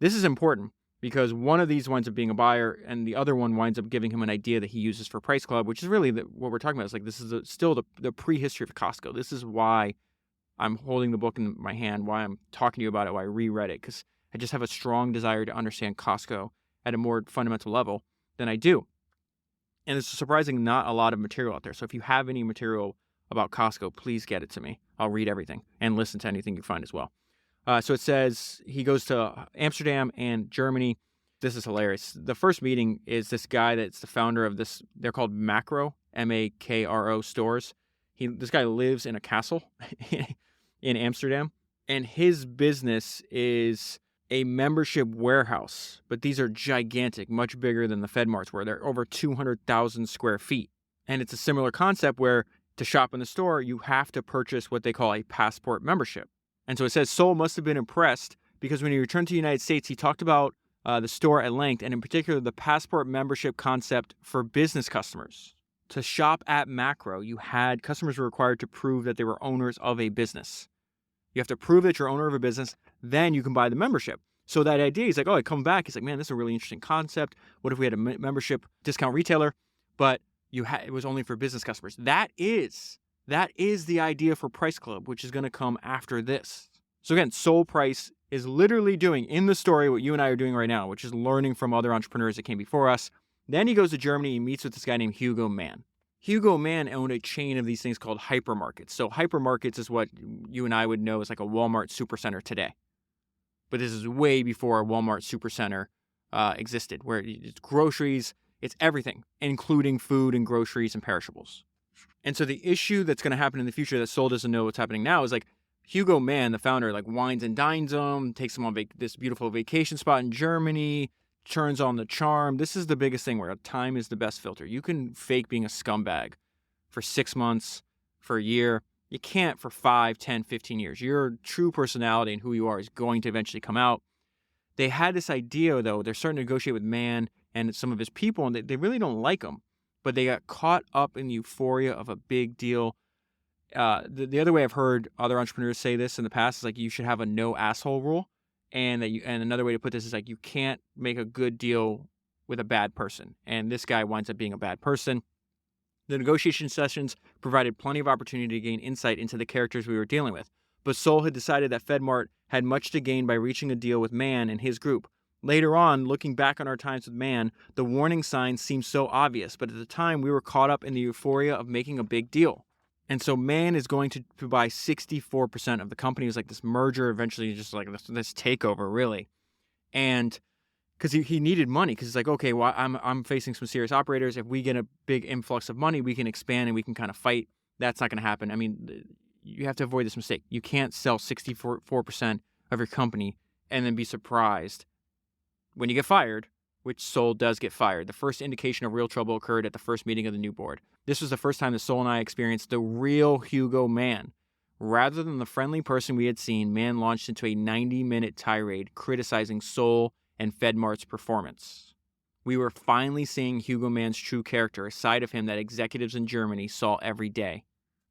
This is important because one of these winds up being a buyer and the other one winds up giving him an idea that he uses for Price Club, which is really what we're talking about. It's like this is still the prehistory of Costco. This is why I'm holding the book in my hand, why I'm talking to you about it, why I reread it, because I just have a strong desire to understand Costco at a more fundamental level than I do. And there's surprisingly not a lot of material out there. So if you have any material about Costco, please get it to me. I'll read everything and listen to anything you find as well. So it says he goes to Amsterdam and Germany. This is hilarious. The first meeting is this guy that's the founder of this. They're called Makro, M-A-K-R-O stores. This guy lives in a castle in Amsterdam, and his business is a membership warehouse. But these are gigantic, much bigger than the FedMarts were. They're over 200,000 square feet. And it's a similar concept where to shop in the store, you have to purchase what they call a passport membership. And so it says Sol must have been impressed because when he returned to the United States, he talked about the store at length, and in particular, the passport membership concept for business customers. To shop at Makro, customers were required to prove that they were owners of a business. You have to prove that you're owner of a business, then you can buy the membership. So that idea, he's like, I come back. He's like, man, this is a really interesting concept. What if we had a membership discount retailer, but it was only for business customers? That is the idea for Price Club, which is going to come after this. So again, Sol Price is literally doing in the story what you and I are doing right now, which is learning from other entrepreneurs that came before us. Then he goes to Germany. He meets with this guy named Hugo Mann. Hugo Mann owned a chain of these things called hypermarkets. So hypermarkets is what you and I would know as like a Walmart supercenter today. But this is way before a Walmart supercenter existed, where it's groceries, it's everything, including food and groceries and perishables. And so the issue that's going to happen in the future that Sol doesn't know what's happening now is like Hugo Mann, the founder, like wines and dines him, takes him on this beautiful vacation spot in Germany, turns on the charm. This is the biggest thing where time is the best filter. You can fake being a scumbag for 6 months, for a year. You can't for 5, 10, 15 years. Your true personality and who you are is going to eventually come out. They had this idea, though. They're starting to negotiate with Mann and some of his people, and they really don't like him. But they got caught up in the euphoria of a big deal. The other way I've heard other entrepreneurs say this in the past is like you should have a no asshole rule. And another way to put this is like you can't make a good deal with a bad person. And this guy winds up being a bad person. The negotiation sessions provided plenty of opportunity to gain insight into the characters we were dealing with. But Sol had decided that FedMart had much to gain by reaching a deal with Mann and his group. Later on, looking back on our times with Mann, the warning signs seemed so obvious, but at the time we were caught up in the euphoria of making a big deal. And so Mann is going to buy 64% of the company. It was like this merger, eventually just like this takeover, really. And because he needed money, because he's like, okay, well, I'm facing some serious operators. If we get a big influx of money, we can expand and we can kind of fight. That's not going to happen. I mean, you have to avoid this mistake. You can't sell 64% of your company and then be surprised when you get fired, which Sol does get fired. The first indication of real trouble occurred at the first meeting of the new board. This was the first time that Sol and I experienced the real Hugo Mann. Rather than the friendly person we had seen, Mann launched into a 90-minute tirade criticizing Sol and FedMart's performance. We were finally seeing Hugo Mann's true character, a side of him that executives in Germany saw every day.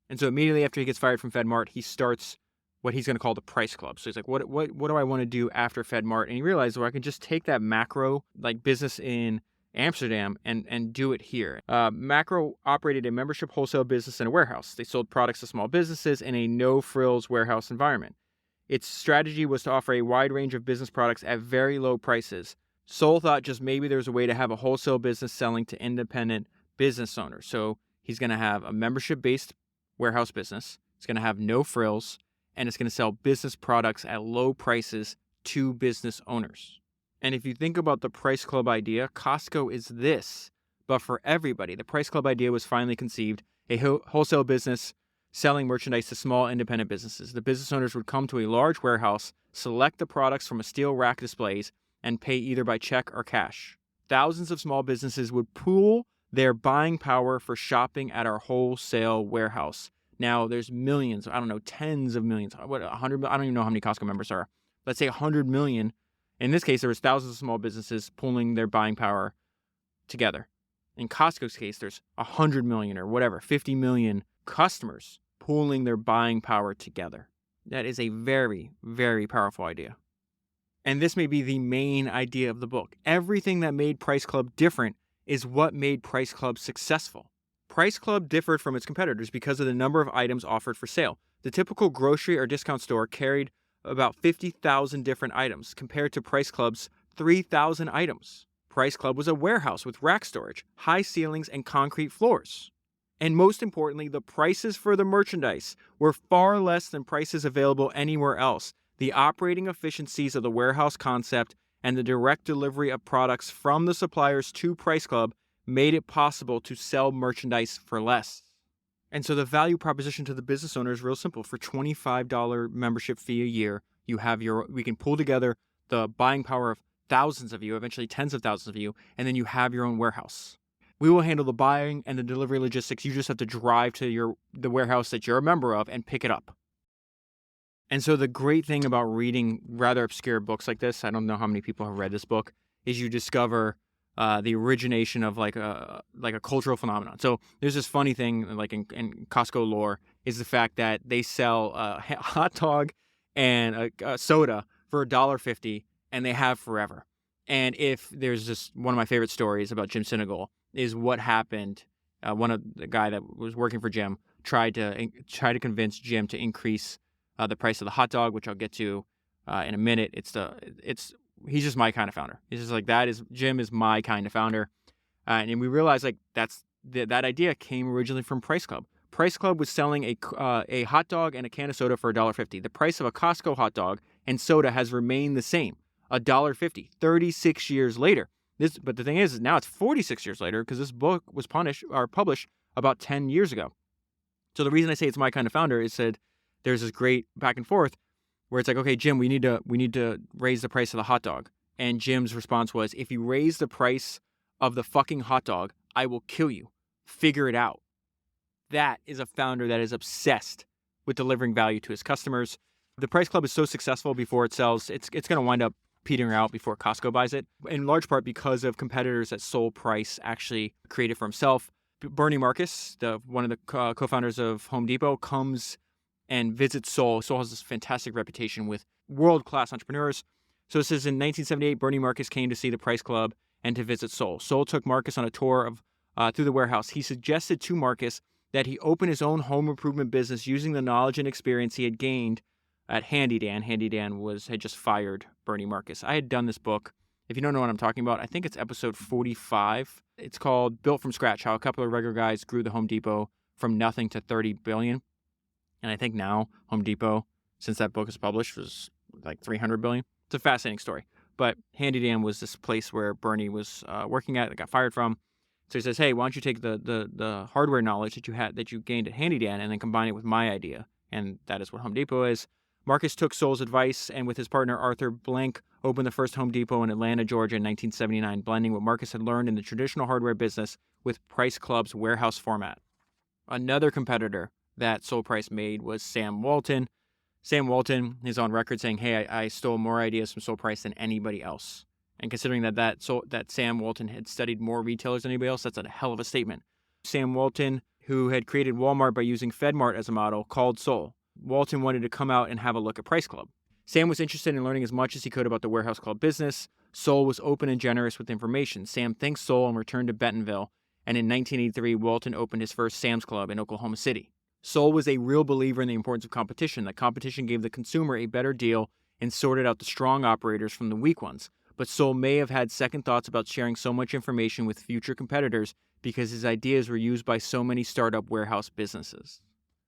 And so immediately after he gets fired from FedMart, he starts what he's going to call the Price Club. So he's like, what do I want to do after FedMart? And he realized, well, I can just take that Makro like business in Amsterdam and do it here. Makro operated a membership wholesale business and a warehouse. They sold products to small businesses in a no-frills warehouse environment. Its strategy was to offer a wide range of business products at very low prices. Sol thought just maybe there was a way to have a wholesale business selling to independent business owners. So he's going to have a membership-based warehouse business. It's going to have no frills, and it's going to sell business products at low prices to business owners. And if you think about the Price Club idea, Costco is this, but for everybody. The Price Club idea was finally conceived, a wholesale business selling merchandise to small independent businesses. The business owners would come to a large warehouse, select the products from a steel rack displays, and pay either by check or cash. Thousands of small businesses would pool their buying power for shopping at our wholesale warehouse. Now, there's millions, I don't know, tens of millions, 100, I don't even know how many Costco members are, let's say 100 million. In this case, there was thousands of small businesses pulling their buying power together. In Costco's case, there's 100 million or whatever, 50 million customers pulling their buying power together. That is a very, very powerful idea. And this may be the main idea of the book. Everything that made Price Club different is what made Price Club successful. Price Club differed from its competitors because of the number of items offered for sale. The typical grocery or discount store carried about 50,000 different items compared to Price Club's 3,000 items. Price Club was a warehouse with rack storage, high ceilings, and concrete floors. And most importantly, the prices for the merchandise were far less than prices available anywhere else. The operating efficiencies of the warehouse concept and the direct delivery of products from the suppliers to Price Club made it possible to sell merchandise for less. And so the value proposition to the business owner is real simple. For $25 membership fee a year, we can pull together the buying power of thousands of you, eventually tens of thousands of you, and then you have your own warehouse. We will handle the buying and the delivery logistics. You just have to drive to the warehouse that you're a member of and pick it up. And so the great thing about reading rather obscure books like this, I don't know how many people have read this book, is you discover the origination of like a cultural phenomenon. So there's this funny thing, like in Costco lore, is the fact that they sell a hot dog and a soda for $1.50, and they have forever. And if there's just one of my favorite stories about Jim Sinegal is what happened. One of the guy that was working for Jim tried to convince Jim to increase the price of the hot dog, which I'll get to in a minute. He's just my kind of founder. He's just like, Jim is my kind of founder. And we realized like that idea came originally from Price Club. Price Club was selling a hot dog and a can of soda for $1.50. The price of a Costco hot dog and soda has remained the same, $1.50, 36 years later. But the thing is now it's 46 years later because this book was published about 10 years ago. So the reason I say it's my kind of founder is that there's this great back and forth where it's like, okay, Jim, we need to raise the price of the hot dog. And Jim's response was, if you raise the price of the fucking hot dog, I will kill you. Figure it out. That is a founder that is obsessed with delivering value to his customers. The Price Club is so successful before it sells, it's going to wind up petering out before Costco buys it, in large part because of competitors that Sol Price actually created for himself. Bernie Marcus, one of the co-founders of Home Depot, comes and visits Sol. Sol has this fantastic reputation with world-class entrepreneurs. So it says in 1978, Bernie Marcus came to see the Price Club and to visit Sol. Sol took Marcus on a tour through the warehouse. He suggested to Marcus that he open his own home improvement business using the knowledge and experience he had gained at Handy Dan. Handy Dan had just fired Bernie Marcus. I had done this book. If you don't know what I'm talking about, I think it's episode 45. It's called Built from Scratch, How a Couple of Regular Guys Grew the Home Depot from Nothing to 30 Billion. And I think now Home Depot, since that book was published, was like 300 billion. It's a fascinating story. But Handy Dan was this place where Bernie was working at, that got fired from. So he says, hey, why don't you take the hardware knowledge that you gained at Handy Dan and then combine it with my idea? And that is what Home Depot is. Marcus took Sol's advice and with his partner Arthur Blank opened the first Home Depot in Atlanta, Georgia in 1979, blending what Marcus had learned in the traditional hardware business with Price Club's warehouse format. Another competitor that Sol Price made was Sam Walton. Sam Walton is on record saying, hey, I stole more ideas from Sol Price than anybody else. And considering that Sam Walton had studied more retailers than anybody else, that's a hell of a statement. Sam Walton, who had created Walmart by using FedMart as a model, called Sol. Walton wanted to come out and have a look at Price Club. Sam was interested in learning as much as he could about the warehouse club business. Sol was open and generous with information. Sam thanked Sol and returned to Bentonville. And in 1983, Walton opened his first Sam's Club in Oklahoma City. Sol was a real believer in the importance of competition, that competition gave the consumer a better deal and sorted out the strong operators from the weak ones. But Sol may have had second thoughts about sharing so much information with future competitors because his ideas were used by so many startup warehouse businesses.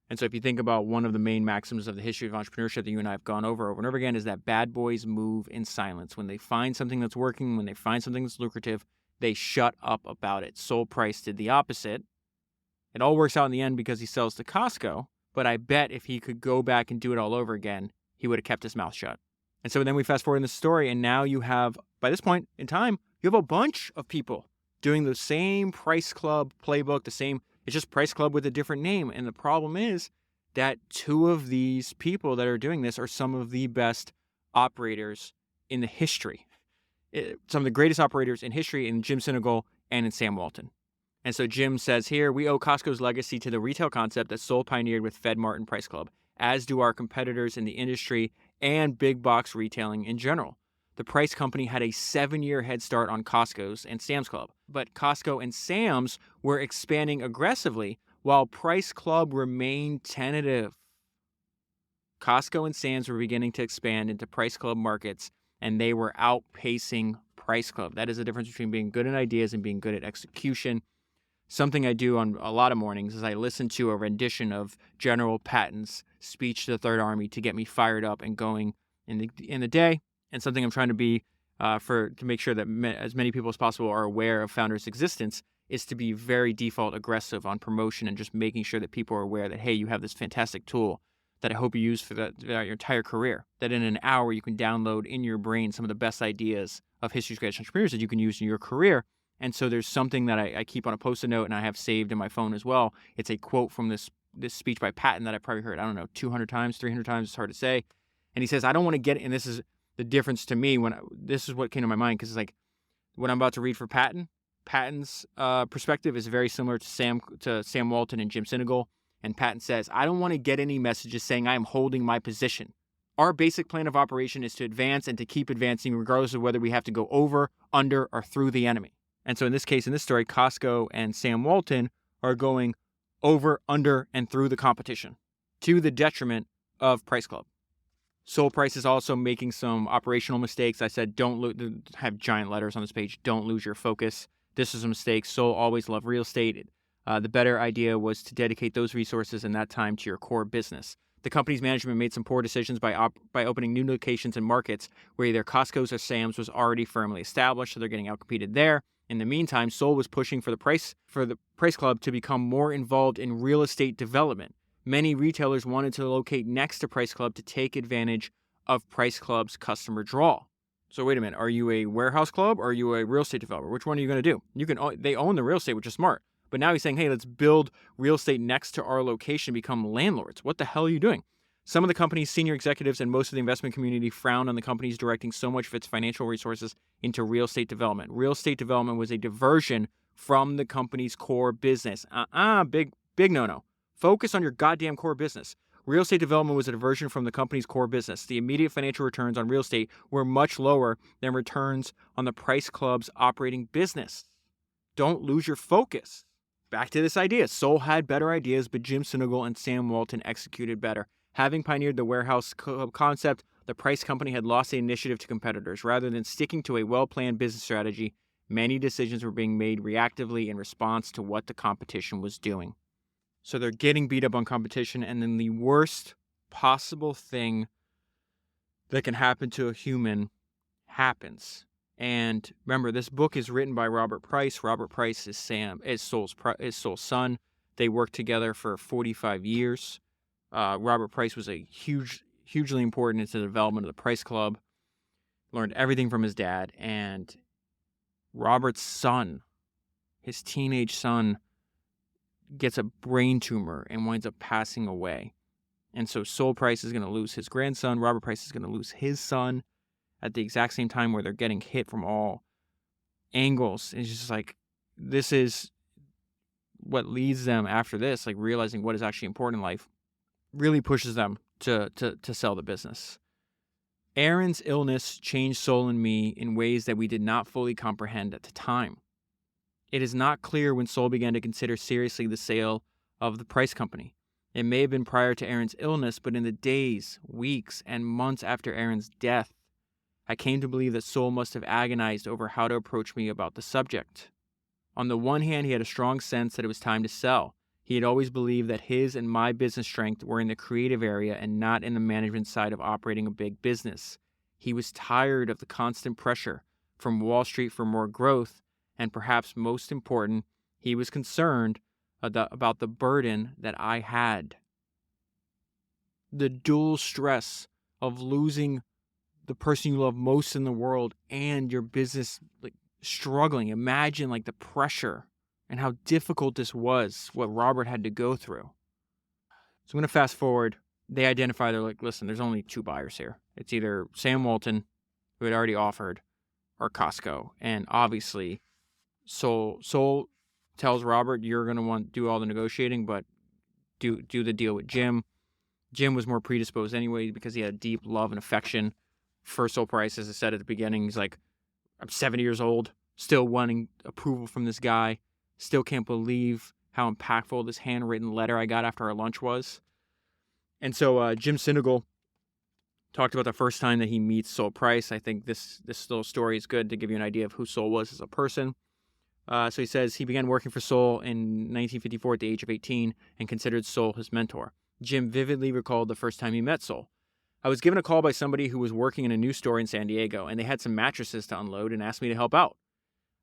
And so if you think about one of the main maxims of the history of entrepreneurship that you and I have gone over and over again is that bad boys move in silence. When they find something that's working, when they find something that's lucrative, they shut up about it. Sol Price did the opposite. It all works out in the end because he sells to Costco, but I bet if he could go back and do it all over again, he would have kept his mouth shut. And so then we fast forward in the story, and now you have, by this point in time, you have a bunch of people doing the same Price Club playbook, it's just Price Club with a different name. And the problem is that two of these people that are doing this are some of the best operators in the history. Some of the greatest operators in history in Jim Sinegal and in Sam Walton. And so Jim says here, we owe Costco's legacy to the retail concept that Sol pioneered with FedMart and Price Club, as do our competitors in the industry and big box retailing in general. The Price Company had a 7-year head start on Costco's and Sam's Club, but Costco and Sam's were expanding aggressively while Price Club remained tentative. Costco and Sam's were beginning to expand into Price Club markets, and they were outpacing Price Club. That is the difference between being good at ideas and being good at execution. Something I do on a lot of mornings is I listen to a rendition of General Patton's speech to the Third Army to get me fired up and going in the day. And something I'm trying to be to make sure that as many people as possible are aware of Founder's existence is to be very default aggressive on promotion and just making sure that people are aware that, hey, you have this fantastic tool that I hope you use for your entire career, that in an hour you can download in your brain some of the best ideas of history's greatest entrepreneurs that you can use in your career. And so there's something that I keep on a Post-it note and I have saved in my phone as well. It's a quote from this speech by Patton that I probably heard, 200 times, 300 times, it's hard to say. And he says, I don't want to get, and this is the difference to me this is what came to my mind, because it's like what I'm about to read for Patton. Patton's perspective is very similar to Sam Walton and Jim Sinegal. And Patton says, I don't want to get any messages saying I am holding my position. Our basic plan of operation is to advance and to keep advancing regardless of whether we have to go over, under, or through the enemy. And so in this case, in this story, Costco and Sam Walton are going over, under, and through the competition to the detriment of Price Club. Sol Price is also making some operational mistakes. I said, have giant letters on this page, don't lose your focus. This is a mistake. Sol always loved real estate. The better idea was to dedicate those resources and that time to your core business. The company's management made some poor decisions by opening new locations in markets where either Costco's or Sam's was already firmly established, so they're getting outcompeted there. In the meantime, Sol was pushing for the Price Club to become more involved in real estate development. Many retailers wanted to locate next to Price Club to take advantage of Price Club's customer draw. So wait a minute, are you a warehouse club or are you a real estate developer? Which one are you going to do? They own the real estate, which is smart. But now he's saying, hey, let's build real estate next to our location, become landlords. What the hell are you doing? Some of the company's senior executives and most of the investment community frowned on the company's directing so much of its financial resources into real estate development. Real estate development was a diversion from the company's core business. Big no-no. Focus on your goddamn core business. Real estate development was a diversion from the company's core business. The immediate financial returns on real estate were much lower than returns on the Price Club's operating business. Don't lose your focus. Back to this idea. Sol had better ideas, but Jim Sinegal and Sam Walton executed better. Having pioneered the warehouse club concept, the Price Company had lost the initiative to competitors. Rather than sticking to a well-planned business strategy, many decisions were being made reactively in response to what the competition was doing. So they're getting beat up on competition, and then the worst possible thing that can happen to a human happens. And remember, this book is written by Robert Price. Robert Price is Sol's son. They worked together for 45 years. Robert Price was hugely important into the development of the Price Club. Learned everything from his dad. And Robert's son, his teenage son, gets a brain tumor and winds up passing away. And so Sol Price is going to lose his grandson. Robert Price is going to lose his son at the exact same time where they're getting hit from all angles. It's just like, this is what leads them after this, like realizing what is actually important in life, really pushes them to sell the business. Aaron's illness changed Sol and me in ways that we did not fully comprehend at the time. It is not clear when Sol began to consider seriously the sale of the Price Company. It may have been prior to Aaron's illness, but in the days, weeks, and months after Aaron's death, I came to believe that Sol must have agonized over how to approach me about the subject. On the one hand, he had a strong sense that it was time to sell. He had always believed that his and my business strength were in the creative area and not in the management side of operating a big business. He was tired of the constant pressure from Wall Street for more growth, and perhaps most important, he was concerned about the burden that I had. The dual stress of losing the person you love most in the world and your business struggling. Imagine the pressure and how difficult this was, what Robert had to go through. So I'm going to fast forward. They identify, they're like, listen, there's only 2 buyers here. It's either Sam Walton, who had already offered, or Costco. And obviously, Soul tells Robert, you're going to want to do all the negotiating, but do the deal with Jim. Jim was more predisposed anyway because he had deep love and affection for Soul Price. As I said at the beginning, he's like, I'm 70 years old, still wanting approval from this guy. Still can't believe how impactful this handwritten letter I got after our lunch was. And so Jim Sinegal talked about the first time that he meets Soul Price. I think this little story is good to give you an idea of who Soul was as a person. So he says he began working for Soul in 1954 at the age of 18 and considered Soul his mentor. Jim vividly recalled the first time he met Soul. I was given a call by somebody who was working in a news store in San Diego, and they had some mattresses to unload and asked me to help out.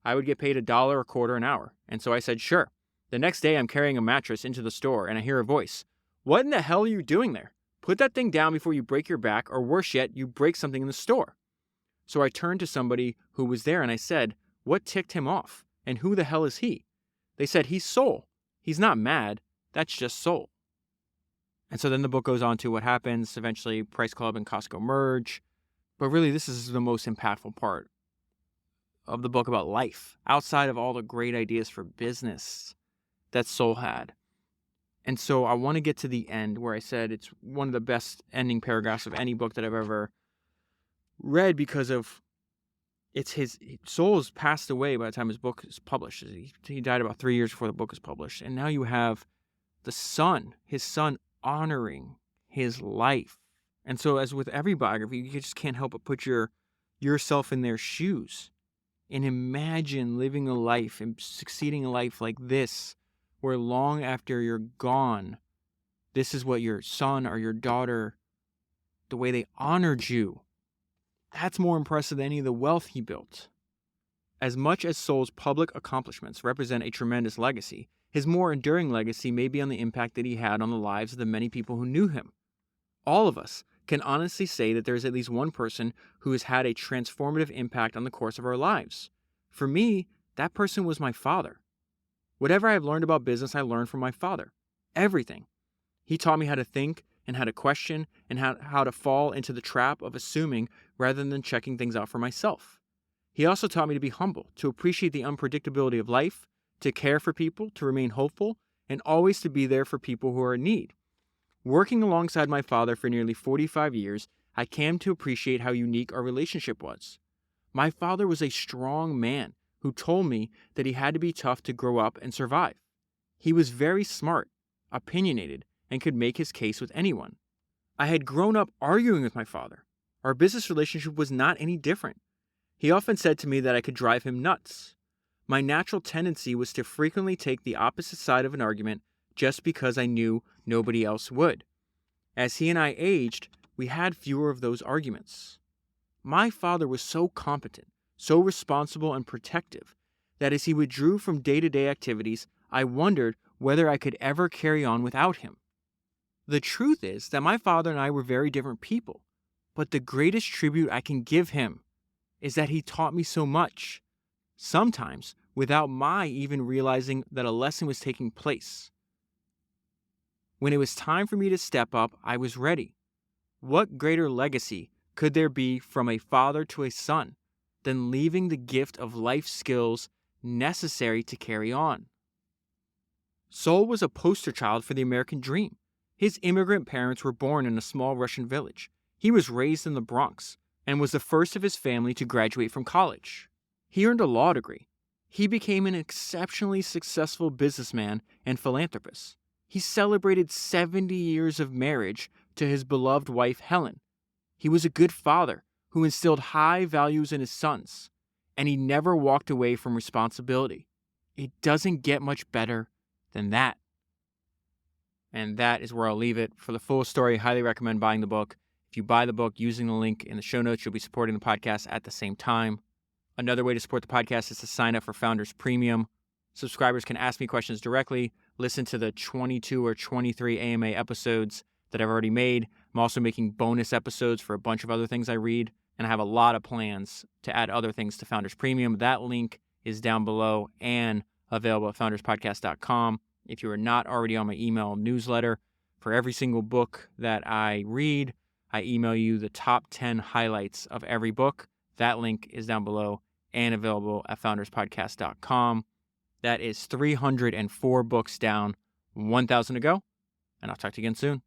I would get paid $1 a quarter an hour, and so I said sure. The next day I'm carrying a mattress into the store and I hear a voice. What in the hell are you doing there? Put that thing down before you break your back, or worse yet, you break something in the store. So I turned to somebody who was there and I said, what ticked him off? And who the hell is he? They said, he's Soul. He's not mad. That's just Soul. And so then the book goes on to what happens. Eventually, Price Club and Costco merge. But really, this is the most impactful part of the book about life, outside of all the great ideas for business that Soul had. And so I want to get to the end where I said it's one of the best ending paragraphs of any book that I've ever read because of Soul has passed away by the time his book is published. He died about 3 years before the book is published. And now you have his son honoring his life. And so as with every biography, you just can't help but put yourself in their shoes and imagine living a life and succeeding a life like this, where long after you're gone, this is what your son or your daughter, the way they honored you. That's more impressive than any of the wealth he built. As much as Soul's public accomplishments represent a tremendous legacy, his more enduring legacy may be on the impact that he had on the lives of the many people who knew him. All of us can honestly say that there is at least one person who has had a transformative impact on the course of our lives. For me, that person was my father. Whatever I have learned about business, I learned from my father. Everything. He taught me how to think and how to question and how to fall into the trap of assuming rather than checking things out for myself. He also taught me to be humble, to appreciate the unpredictability of life, to care for people, to remain hopeful, and always to be there for people who are in need. Working alongside my father for nearly 45 years, I came to appreciate how unique our relationship was. My father was a strong man who told me that he had to be tough to grow up and survive. He was very smart, opinionated, and could make his case with anyone. I had grown up arguing with my father. Our business relationship was not any different. He often said to me that I could drive him nuts. My natural tendency was to frequently take the opposite side of an argument just because I knew nobody else would. As he and I aged, we had fewer of those arguments. My father was so competent, so responsible and protective, that as he withdrew from day-to-day activities, I wondered whether I could ever carry on without him. The truth is that my father and I were very different people, but the greatest tribute I can give him is that he taught me so much, sometimes without my even realizing that a lesson was taking place. When it was time for me to step up, I was ready. What greater legacy could there be from a father to a son than leaving the gift of life skills necessary to carry on? Soul was a poster child for the American dream. His immigrant parents were born in a small Russian village. He was raised in the Bronx and was the first of his family to graduate from college. He earned a law degree. He became an exceptionally successful businessman and philanthropist. He celebrated 70 years of marriage to his beloved wife, Helen. He was a good father who instilled high values in his sons, and he never walked away from responsibility. It doesn't get much better than that. And that is where I'll leave it. For the full story, I highly recommend buying the book. If you buy the book using the link in the show notes, you'll be supporting the podcast at the same time. Another way to support the podcast is to sign up for Founders Premium. Subscribers can ask me questions directly, listen to the 22 or 23 AMA episodes that I've already made. I'm also making bonus episodes for a bunch of other things I read, and I have a lot of plans to add other things to Founders Premium. That link is down below and available at founderspodcast.com. If you are not already on my email newsletter, for every single book that I read, I email you the top 10 highlights of every book. That link is down below and available at founderspodcast.com. That is 304 books down, 1,000 to go, and I'll talk to you again soon.